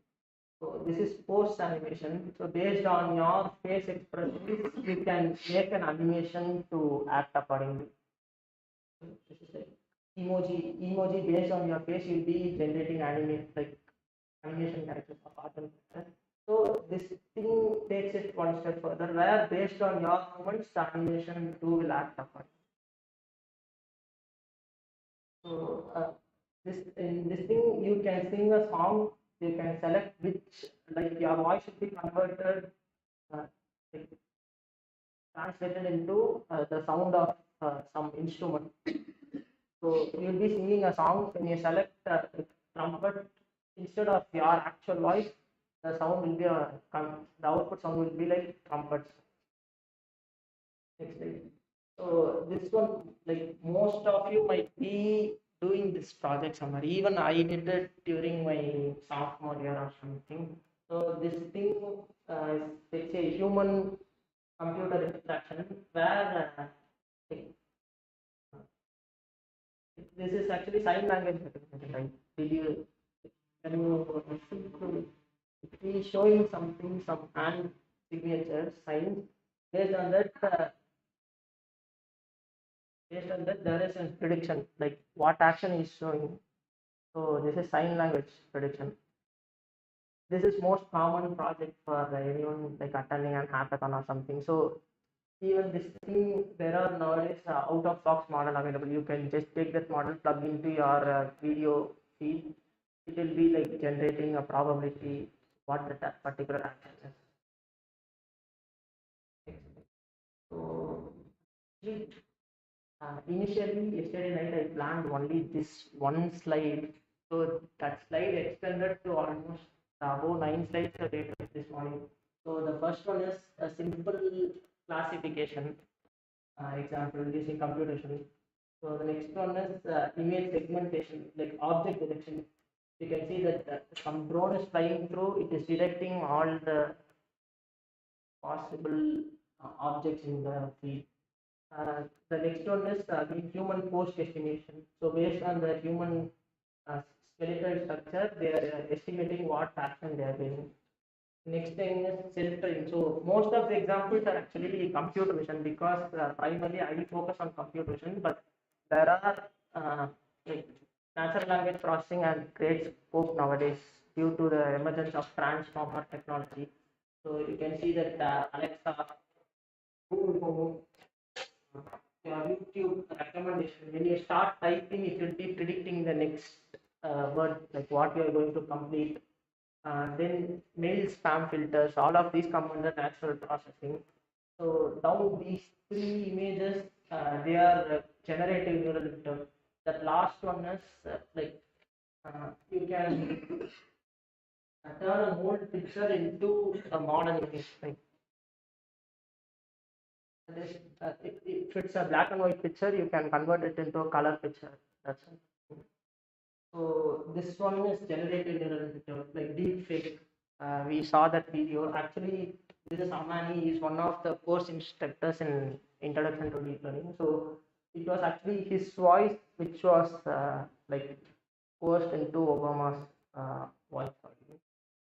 So this is post animation. So based on your face expressions, you can make an animation to act accordingly. This is like emoji based on your face. You'll be generating animation characters of art and character. So this thing takes it one step further, where based on your movements, the animation too will act accordingly. So in this thing, you can sing a song. You can select which, like your voice should be converted, like, translated into the sound of some instrument. So you'll be singing a song. When you select trumpet instead of your actual voice, the sound will be the output sound will be like trumpets. Next slide. So this one, like most of you might be doing this project somewhere. Even I did it during my sophomore year or something. So this thing is it's a human computer interaction where this is actually sign language recognition, right? Did you can you be showing something, some hand signatures, signs. Based on that, there is a prediction like what action is showing. So this is sign language prediction. This is most common project for anyone like attending an hackathon or something. So even this thing, there are nowadays out of box model available. You can just take that model, plug into your video feed. It will be like generating a probability what that particular action is. So initially yesterday night I planned only this one slide. So that slide extended to almost above 9 slides a day this morning. So the first one is a simple classification example using computation. So the next one is image segmentation, like object detection. You can see that some drone is flying through, it is detecting all the possible objects in the field. The next one is the human post estimation. So based on the human skeletal structure, they are estimating what action they are doing. Next thing is self-driving. So most of the examples are actually computer vision because primarily I focus on computer vision, but there are like natural language processing and great scope nowadays due to the emergence of transformer technology. So you can see that Alexa, Google Home, your YouTube recommendation. When you start typing, it will be predicting the next word, like what you are going to complete. Then mail spam filters, all of these come under natural processing. So now these three images, they are generative neural network. The last one is you can turn an old picture into a modern image. Like this, if it's a black and white picture, you can convert it into a color picture. That's it. So this one is generative neural network, like deep fake. We saw that video. Actually, this is Amani. Is one of the course instructors in Introduction to Deep Learning. So it was actually his voice which was like forced into Obama's voice.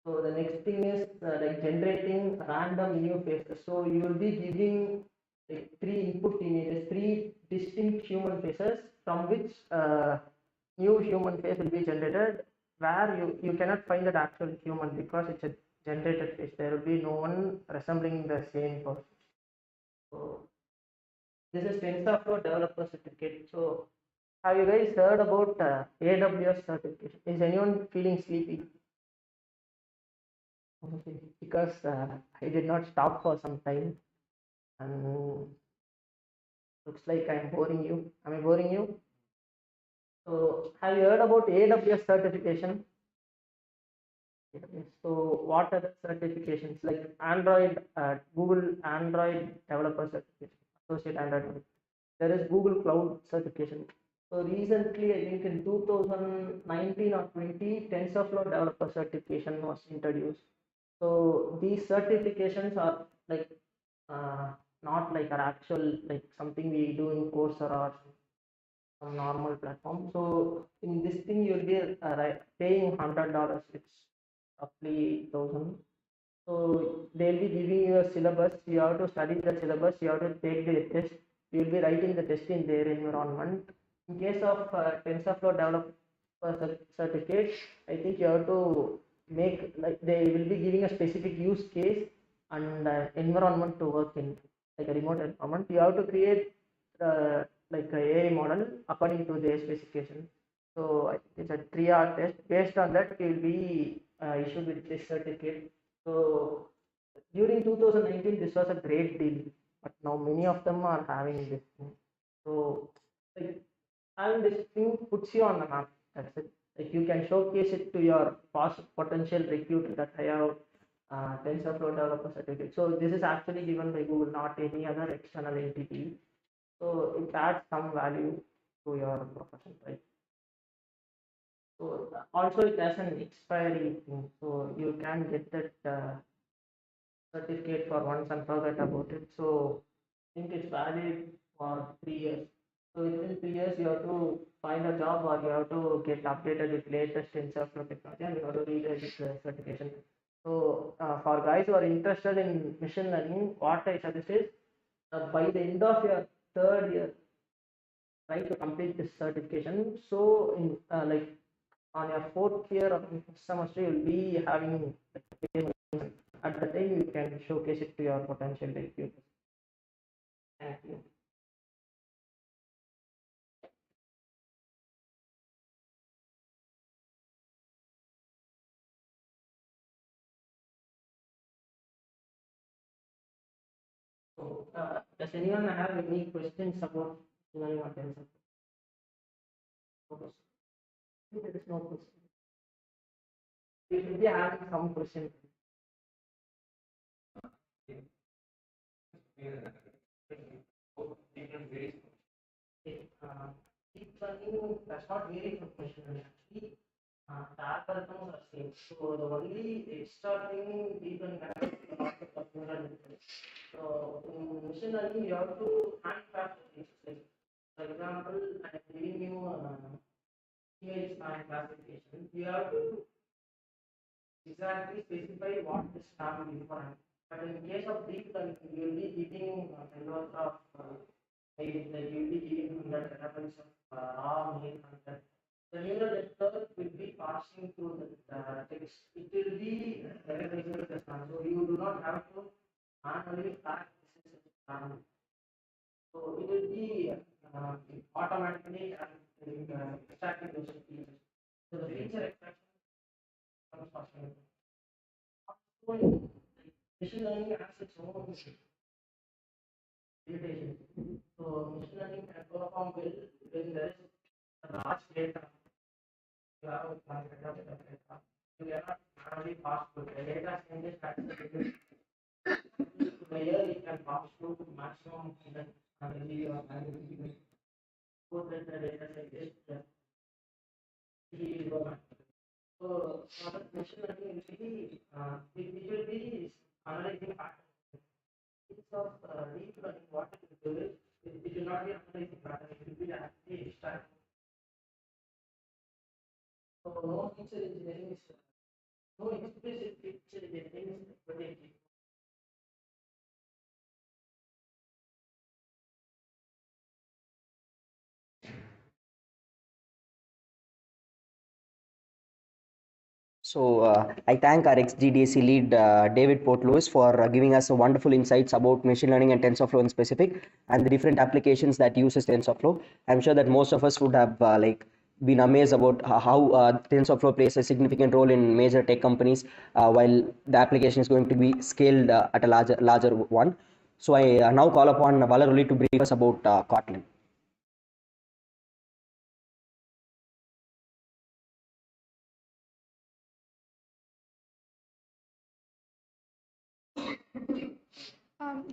So the next thing is like generating random new faces. So you will be giving like three input images, three distinct human faces, from which new human face will be generated, where you cannot find that actual human because it's a generated face. There will be no one resembling the same person. So this is TensorFlow developer certificate. So have you guys heard about AWS certification? Is anyone feeling sleepy? Okay, because I did not stop for some time, and looks like I am boring you. Am I boring you? So have you heard about AWS certification? So what are the certifications? Like Android, Google Android developer certification, associate Android developer. There is Google Cloud certification. So recently, I think in 2019 or 20, TensorFlow developer certification was introduced. So these certifications are like not like our actual, like something we do in Coursera or some normal platform. So in this thing you'll be paying $100, it's roughly 1,000. So they'll be giving you a syllabus. You have to study the syllabus. You have to take the test. You will be writing the test in their environment. In case of TensorFlow developer certificate, I think you have to make, like, they will be giving a specific use case and environment to work in, like a remote environment. You have to create like a AI model according to their specification. So I think it's a 3-hour test. Based on that, you will be issued with this certificate. So during 2019, this was a great deal, but now many of them are having this thing. So like, having this thing puts you on the map. That's it. Like you can showcase it to your potential recruiter that I have TensorFlow developer certificate. So this is actually given by Google, not any other external entity. So it adds some value to your profession, right? So also it has an expiry thing, so you can get that certificate for once and forget about it. So I think it's valid for 3 years. So within 3 years, you have to find a job or you have to get updated with latest TensorFlow technology and you have to read the certification. So for guys who are interested in machine learning, what I suggest is by the end of your 3rd year, try to complete this certification. So in like on your 4th year of semester, you'll be having, at the time you can showcase it to your potential recruiters. Thank you. So does anyone have any questions about learning or TensorFlow? There is no question. You should be having some question. Deep learning does not vary from machine learning. Actually, the algorithms are same. So the only extra thing deep learning has is the neural network. So in machine learning, you have to handcraft things. Like, for example, I'm giving you image span classification. You have to exactly specify what this span will be for. But in case of deep learning, you will be giving a lot of like you will be giving 100 terabytes of raw main content. The neural network will be passing through the text. It will be recognizing the span. So you do not have to manually track this is a span. So it will be automatically extracting those features. So Machine learning has its own limitations. So machine learning can perform well when there is large data. You have a large data. You cannot manually pass through the data changes rapidly. Layer it can pass through to maximum energy or manually. So that the data set is so machine learning it will be analyzing patterns. Instead of deep learning, what it will do is it will not be analyzing patterns, it will be actually extracting. So no feature engineering is no explicit feature engineering is implemented. So I thank our ex-GDSC lead David Portlois for giving us a wonderful insights about machine learning and TensorFlow in specific and the different applications that uses TensorFlow. I'm sure that most of us would have been amazed about how TensorFlow plays a significant role in major tech companies while the application is going to be scaled at a larger one. So I now call upon Valeruli to brief us about Kotlin.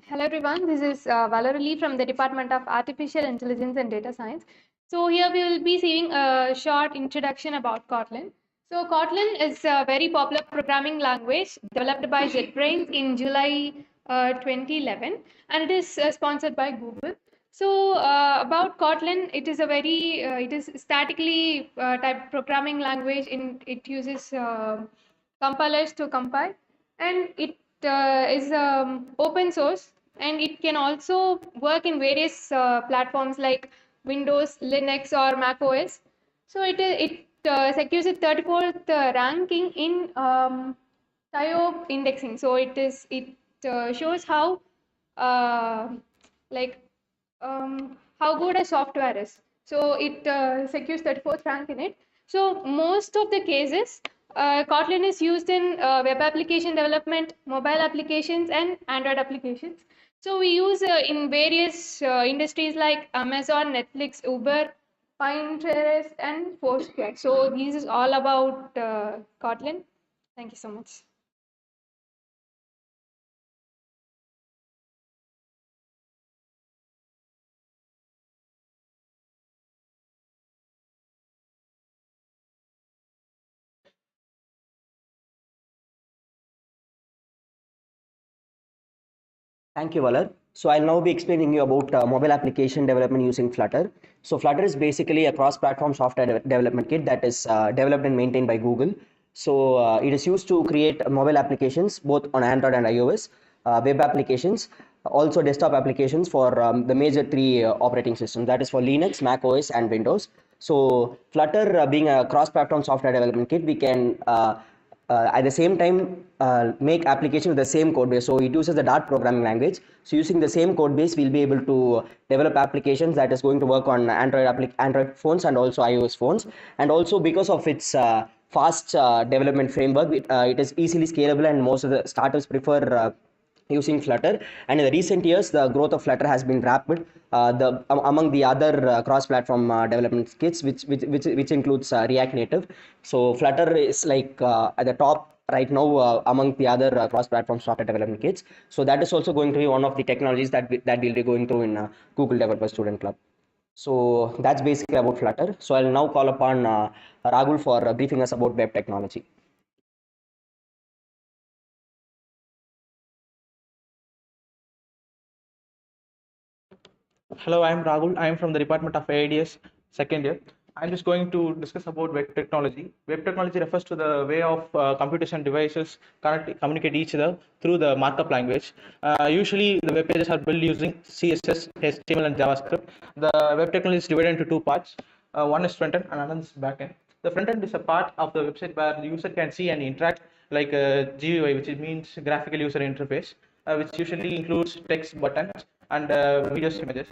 Hello everyone, this is Valeruli from the Department of Artificial Intelligence and Data Science. So here we will be seeing a short introduction about Kotlin. So Kotlin is a very popular programming language developed by JetBrains in July 2011 and it is sponsored by Google. So about Kotlin, it is a very, it is statically type programming language. It uses compilers to compile and it is open source and it can also work in various platforms like Windows, Linux or Mac OS. So it secures its 34th ranking in TIO indexing. So it shows how how good a software is. So it secures 34th rank in it. So most of the cases Kotlin is used in web application development, mobile applications, and Android applications. So we use in various industries like Amazon, Netflix, Uber, Pinterest, and Foursquare. So this is all about Kotlin. Thank you so much. Thank you, Valar. So I'll now be explaining you about mobile application development using Flutter. So Flutter is basically a cross-platform software development kit that is developed and maintained by Google. So it is used to create mobile applications both on Android and iOS, web applications, also desktop applications for the major three operating systems, that is for Linux, Mac OS, and Windows. So Flutter being a cross-platform software development kit, we can at the same time make application with the same code base. So it uses the Dart programming language. So using the same code base, we'll be able to develop applications that is going to work on Android phones and also iOS phones. And also because of its fast development framework, it is easily scalable and most of the startups prefer using Flutter. And in the recent years, the growth of Flutter has been rapid among the other cross-platform development kits, which includes React Native. So Flutter is like at the top right now among the other cross-platform software development kits. So that is also going to be one of the technologies that we'll be going through in Google Developer Student Club. So that's basically about Flutter. So I'll now call upon Rahul for briefing us about web technology. Hello, I am Rahul. I am from the Department of AIDS, second year. I am just going to discuss about web technology. Web technology refers to the way of computers and devices communicate each other through the markup language. Usually, the web pages are built using CSS, HTML, and JavaScript. The web technology is divided into two parts. One is front end and another is back end. The front end is a part of the website where the user can see and interact like GUI, which means graphical user interface, which usually includes text, buttons, and videos, images.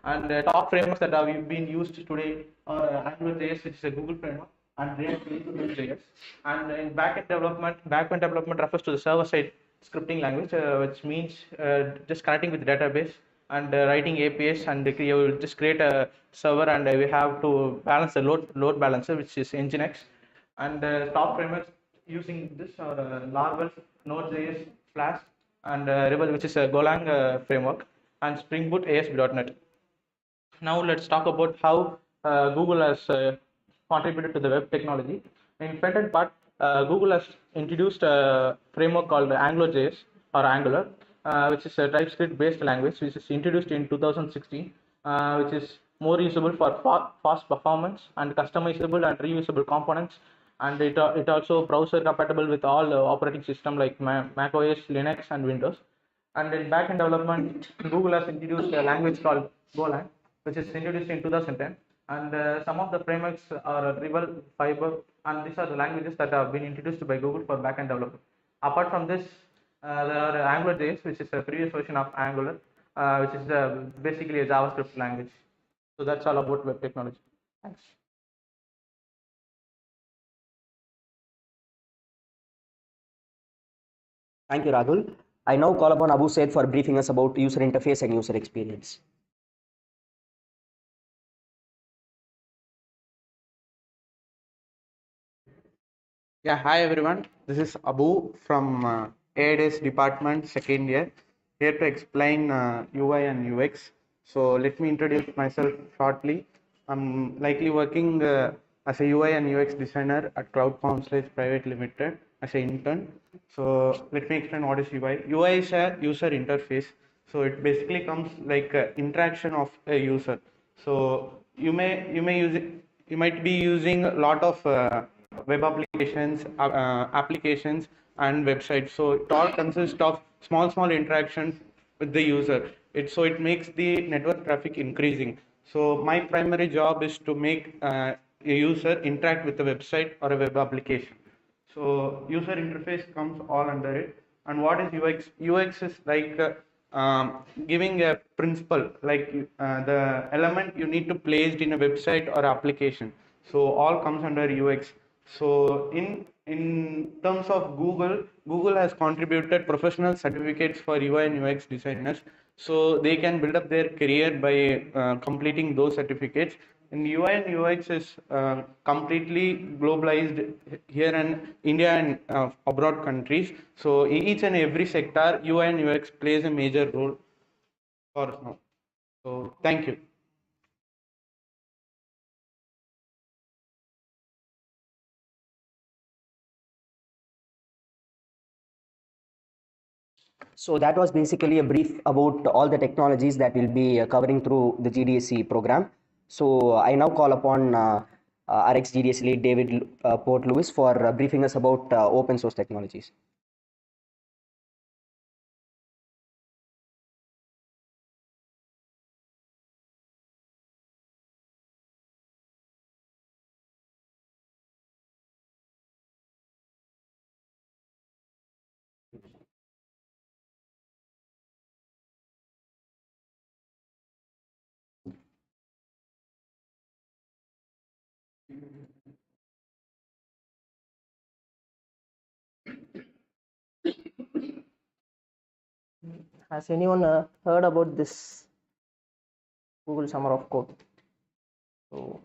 And top frameworks that have been used today are AngularJS, which is a Google framework, and React to Node.js. And in backend development refers to the server-side scripting language, which means just connecting with the database and writing APIs, and you will just create a server, and we have to balance the load balancer, which is Nginx. And top frameworks using this are Laravel, Node.js, Flask, and Rebel, which is a Golang framework, and Spring Boot ASP.NET. Now let's talk about how Google has contributed to the web technology. In front-end part, Google has introduced a framework called AngularJS or Angular, which is a TypeScript-based language, which is introduced in 2016, which is more usable for fast performance and customizable and reusable components. And it also browser compatible with all operating system like Mac OS, Linux, and Windows. And in backend development, Google has introduced a language called Golang, which is introduced in 2010. And some of the frameworks are Rebel, Fiber, and these are the languages that have been introduced by Google for backend development. Apart from this, there are AngularJS, which is a previous version of Angular, which is basically a JavaScript language. So that's all about web technology. Thanks. Thank you, Rahul. I now call upon Abu Said for briefing us about user interface and user experience. Yeah, hi everyone. This is Abu from ADS department, second year, here to explain UI and UX. So let me introduce myself shortly. I'm likely working as a UI and UX designer at Cloud Counsellors Private Limited as an intern. So let me explain what is UI. UI is a user interface. So it basically comes like interaction of a user. So you might be using a lot of web applications and websites. So it all consists of small interactions with the user. It makes the network traffic increasing. So my primary job is to make a user interact with a website or a web application. So user interface comes all under it. And what is UX? UX is like giving a principle, like the element you need to place in a website or application. So all comes under UX. So in terms of Google has contributed professional certificates for UI and UX designers, so they can build up their career by completing those certificates. And UI and UX is completely globalized here in India and abroad countries. So in each and every sector, UI and UX plays a major role for us now. So thank you. So that was basically a brief about all the technologies that we'll be covering through the GDSC program. So I now call upon RX GDSC lead David Port Lewis for briefing us about open source technologies. Has anyone heard about this Google Summer of Code? So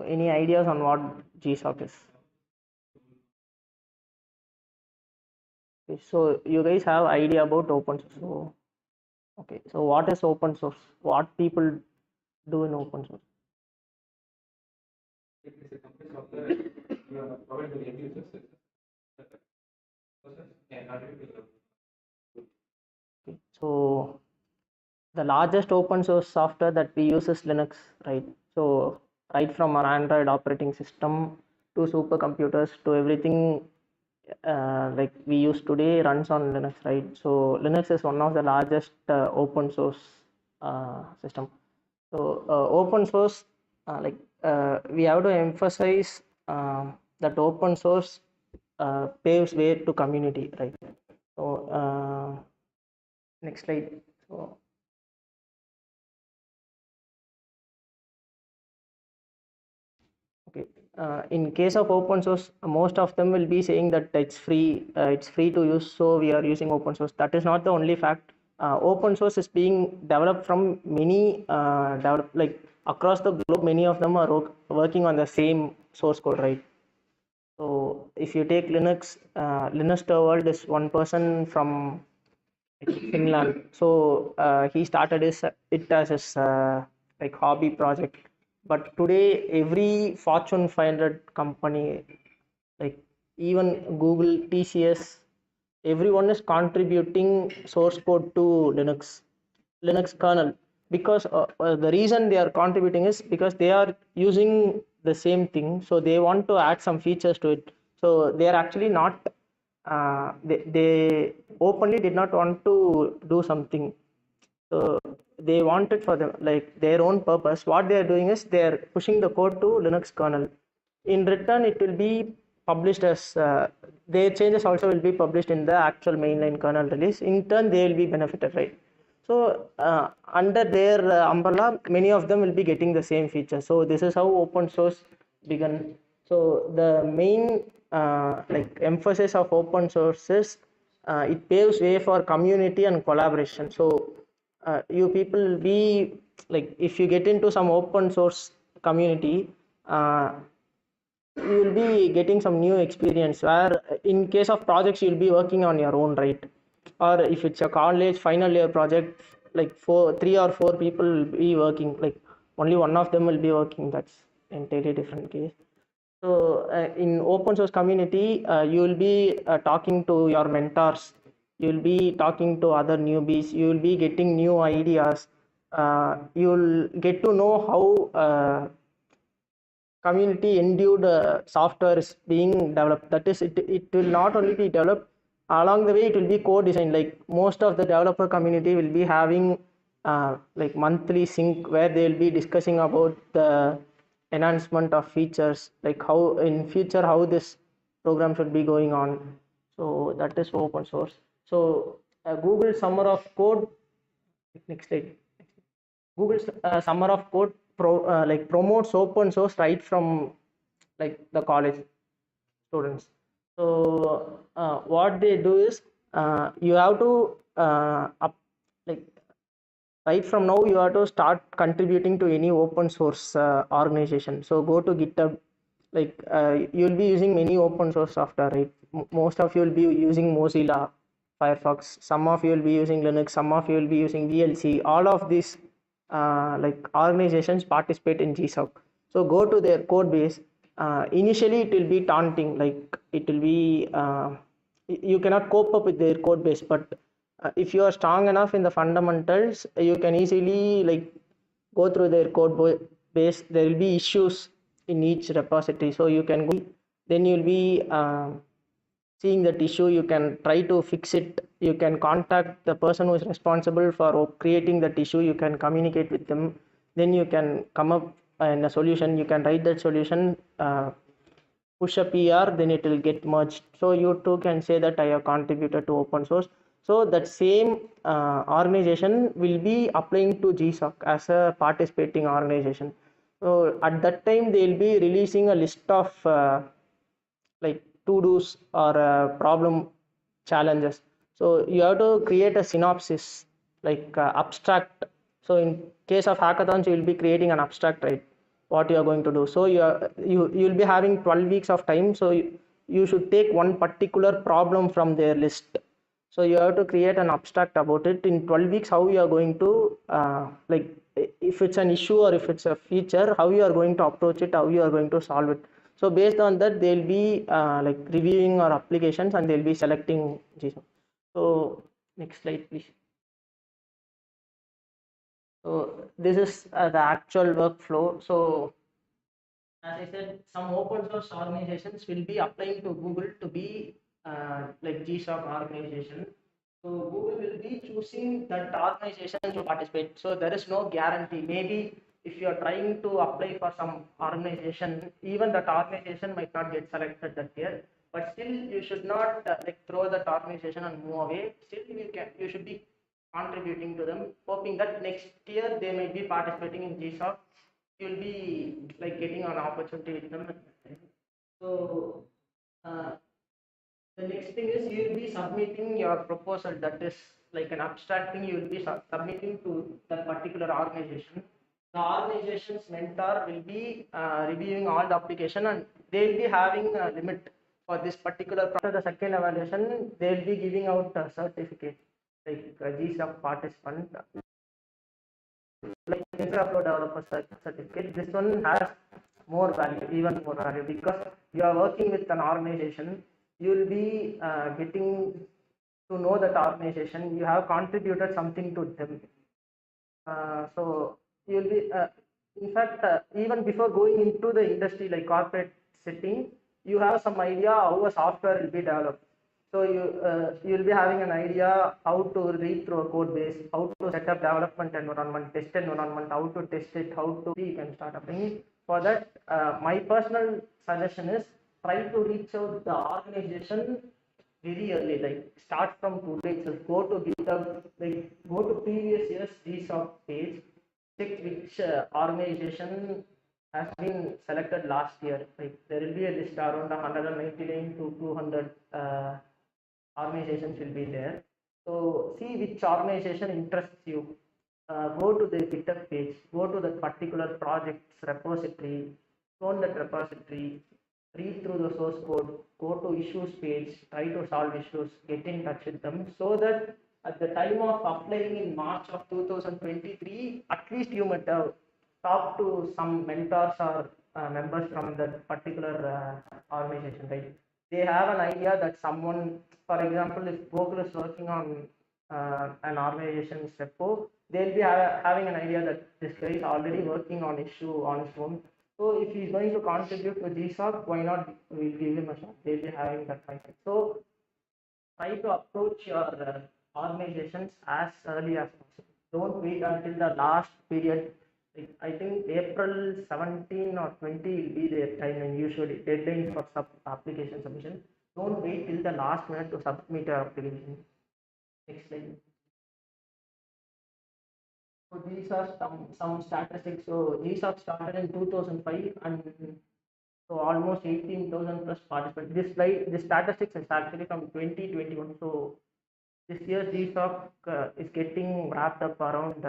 any ideas on what GSOC is? Okay, so you guys have idea about open source. So okay, so what is open source? What people do in open source? Okay, so the largest open source software that we use is Linux, right? So right from our Android operating system to supercomputers to everything like we use today runs on Linux, right? So Linux is one of the largest open source system. So open source, we have to emphasize that open source paves way to community, right? So next slide. So okay, in case of open source, most of them will be saying that it's free to use, so we are using open source. That is not the only fact. Open source is being developed from many like across the globe. Many of them are working on the same source code, right? So if you take Linux, Linux Torvald is one person from Finland. So he started it as his like hobby project. But today, every Fortune 500 company, like even Google, TCS, everyone is contributing source code to Linux kernel, because the reason they are contributing is because they are using the same thing, so they want to add some features to it. So they are actually not they openly did not want to do something, so they want it for them like their own purpose. What they are doing is they are pushing the code to Linux kernel. In return, it will be published as their changes also will be published in the actual mainline kernel release. In turn, they will be benefited, right? So under their umbrella, many of them will be getting the same feature. So this is how open source began. So the main like emphasis of open source is it paves way for community and collaboration. So you people will be like, if you get into some open source community, you will be getting some new experience, where in case of projects you'll be working on your own, right? Or if it's a college final year project, like 3 or 4 people will be working, like only one of them will be working. That's entirely different case. So in open source community, you will be talking to your mentors, you will be talking to other newbies, you will be getting new ideas, you will get to know how community endured software is being developed. That is, it will not only be developed, along the way it will be co-designed. Like most of the developer community will be having like monthly sync, where they will be discussing about the enhancement of features, like how in future how this program should be going on. So that is open source. So Google summer of code, next slide. Google's summer of code like promotes open source right from like the college students. So what they do is you have to like right from now you have to start contributing to any open source organization. So go to GitHub, like you'll be using many open source software, right? Most of you will be using Mozilla Firefox, some of you will be using Linux, some of you will be using VLC. All of these like organizations participate in GSOC. So go to their code base. Initially it will be daunting, like it will be you cannot cope up with their code base, but if you are strong enough in the fundamentals, you can easily like go through their code base. There will be issues in each repository, so you can go, then you'll be seeing that issue, you can try to fix it, you can contact the person who is responsible for creating that issue, you can communicate with them, then you can come up in a solution, you can write that solution, push a PR, then it will get merged. So you too can say that I have contributed to open source. So that same organization will be applying to GSOC as a participating organization. So at that time they will be releasing a list of like to-dos or problem challenges. So you have to create a synopsis, like abstract. So in case of hackathons, you will be creating an abstract, right? What you are going to do. So you will be having 12 weeks of time. So you should take one particular problem from their list. So you have to create an abstract about it in 12 weeks, how you are going to like if it's an issue or if it's a feature, how you are going to approach it, how you are going to solve it. So based on that, they'll be like reviewing our applications and they'll be selecting GSOC. So next slide, please. So this is the actual workflow. So as I said, some open source organizations will be applying to Google to be like GSOC organization. So Google will be choosing that organization to participate. So there is no guarantee. Maybe if you are trying to apply for some organization, even that organization might not get selected that year. But still, you should not like throw that organization and move away. Still, you should be contributing to them, hoping that next year they might be participating in GSOC. You'll be like getting an opportunity with them. So the next thing is you will be submitting your proposal, that is like an abstract thing you will be submitting to that particular organization. The organization's mentor will be reviewing all the application, and they will be having a limit for this particular. After the second evaluation, they will be giving out a certificate like GSOC participant, like TensorFlow developer certificate. This one has more value, even more value, because you are working with an organization. You will be getting to know that organization. You have contributed something to them. So you will be, in fact, even before going into the industry like corporate setting, you have some idea how a software will be developed. So you will be having an idea how to read through a code base, how to set up development environment, test environment, how to test it, how to you can start applying. For that, my personal suggestion is try to reach out the organization very early, like start from today itself. Go to GitHub, like go to previous year's GSOC page, check which organization has been selected last year. Like there will be a list around 199 to 200 organizations will be there. So see which organization interests you. Go to the GitHub page, go to the particular project's repository, clone that repository, read through the source code, go to issues page, try to solve issues, get in touch with them, so that at the time of applying in March of 2023, at least you might have talked to some mentors or members from that particular organization, right? They have an idea that someone, for example, if Google is working on an organization's repo, they'll be having an idea that this guy is already working on issue on his own. So if he's going to contribute to GSOC, why not we'll give him a shot? They'll be having that mindset. So try to approach your organizations as early as possible. Don't wait until the last period. Like, I think April 17 or 20 will be their time, and usually deadline for application submission. Don't wait till the last minute to submit your application. Next slide. So these are some statistics. So GSOC started in 2005, and so almost 18,000 plus participants. This statistics is actually from 2021. So this year GSOC is getting wrapped up around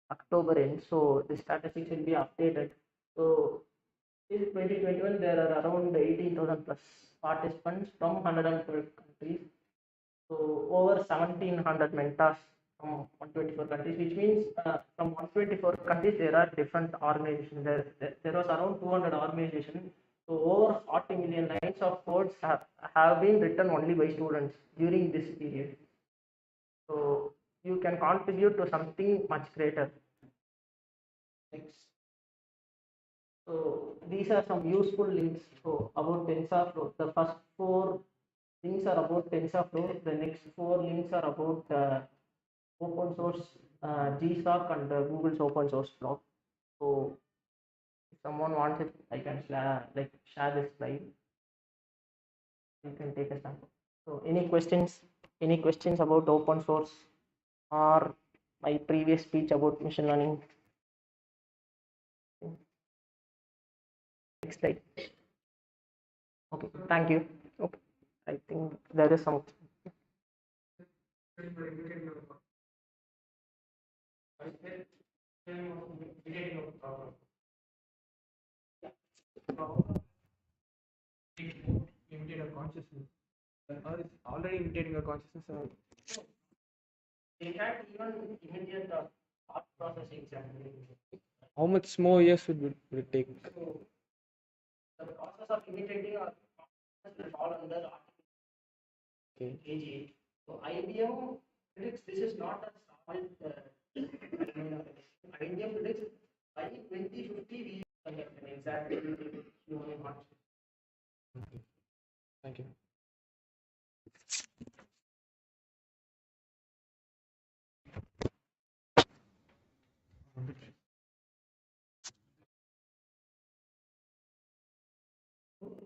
October end. So the statistics will be updated. So in 2021 there are around 18,000 plus participants from 112 countries. So over 1,700 mentors from 124 countries, which means from 124 countries there are different organizations. There was around 200 organizations. So over 40 million lines of codes have been written only by students during this period. So you can contribute to something much greater. Next. So these are some useful links. So about TensorFlow, the first 4 links are about TensorFlow. The next 4 links are about open source GSOC and Google's open source blog. So if someone wants it, I can share this slide. You can take a sample. So any questions? Any questions about open source or my previous speech about machine learning? Next slide. Okay, thank you. Okay, I think there is some. Imitate our consciousness. Or it's already imitating our consciousness. They can't even imitate the thought processing exactly. How much more years would it take? So the process of imitating our consciousness will fall under Okay. AG8. So IBM predicts this is not a small. IBM predicts by 2050 we can exactly human consciousness. Okay. Thank you.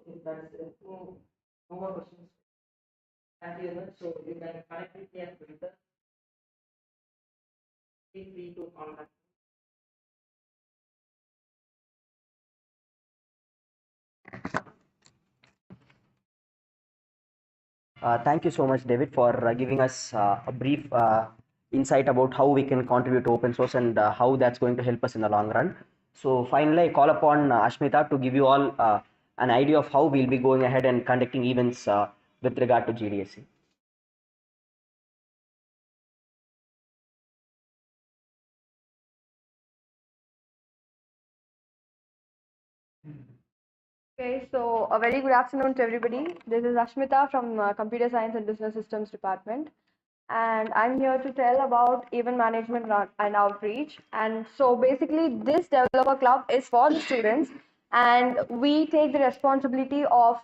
If that's it, no more questions. Thank you very much. So you can connect with me at Twitter. Feel free to contact. Thank you so much, David, for giving us a brief insight about how we can contribute to open source and how that's going to help us in the long run. So finally, I call upon Ashmita to give you all an idea of how we'll be going ahead and conducting events with regard to GDSC. Okay, so a very good afternoon to everybody. This is Ashmita from Computer Science and Business Systems Department, and I'm here to tell about event management and outreach. And so basically, this developer club is for the students, and we take the responsibility of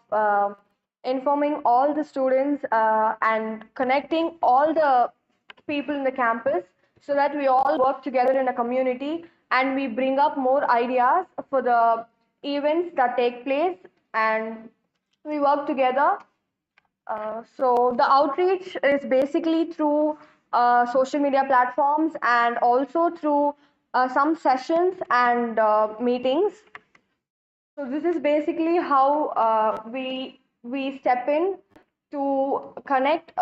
informing all the students and connecting all the people in the campus so that we all work together in a community and we bring up more ideas for the events that take place and we work together. So the outreach is basically through social media platforms and also through some sessions and meetings. So this is basically how we step in to connect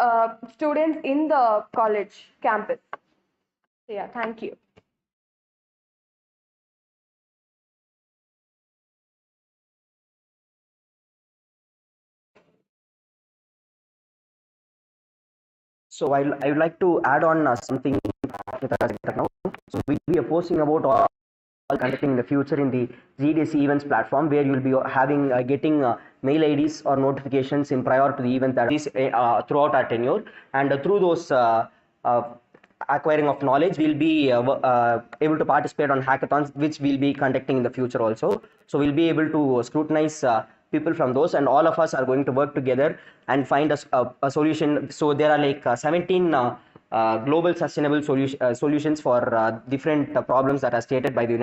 students in the college campus. So yeah, thank you. So I would like to add on something now. So we'll be posting about all conducting in the future in the GDSC events platform, where you'll be having getting mail IDs or notifications in prior to the event that is throughout our tenure, and through those acquiring of knowledge, we'll be able to participate on hackathons, which we'll be conducting in the future also. So we'll be able to scrutinize people from those, and all of us are going to work together and find a solution. So there are like 17 global sustainable solutions for different problems that are stated by the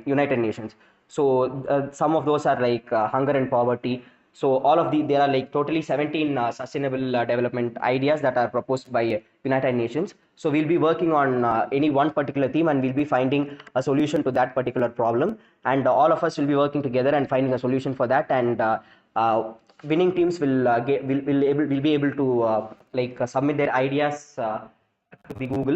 United Nations. So some of those are like hunger and poverty. So all of there are like totally 17 sustainable development ideas that are proposed by United Nations. So we'll be working on any one particular theme, and we'll be finding a solution to that particular problem. And all of us will be working together and finding a solution for that. And winning teams will be able to submit their ideas to the Google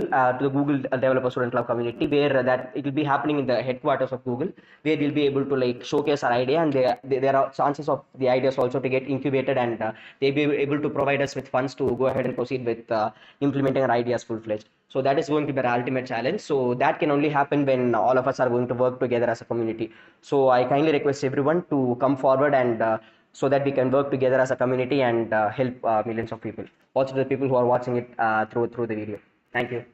Developer Student Club community, where that it will be happening in the headquarters of Google, where we'll be able to like showcase our idea, and there are chances of the ideas also to get incubated, and they'll be able to provide us with funds to go ahead and proceed with implementing our ideas full-fledged. So that is going to be our ultimate challenge. So that can only happen when all of us are going to work together as a community. So I kindly request everyone to come forward and so that we can work together as a community and help millions of people. Also the people who are watching it through the video. Thank you.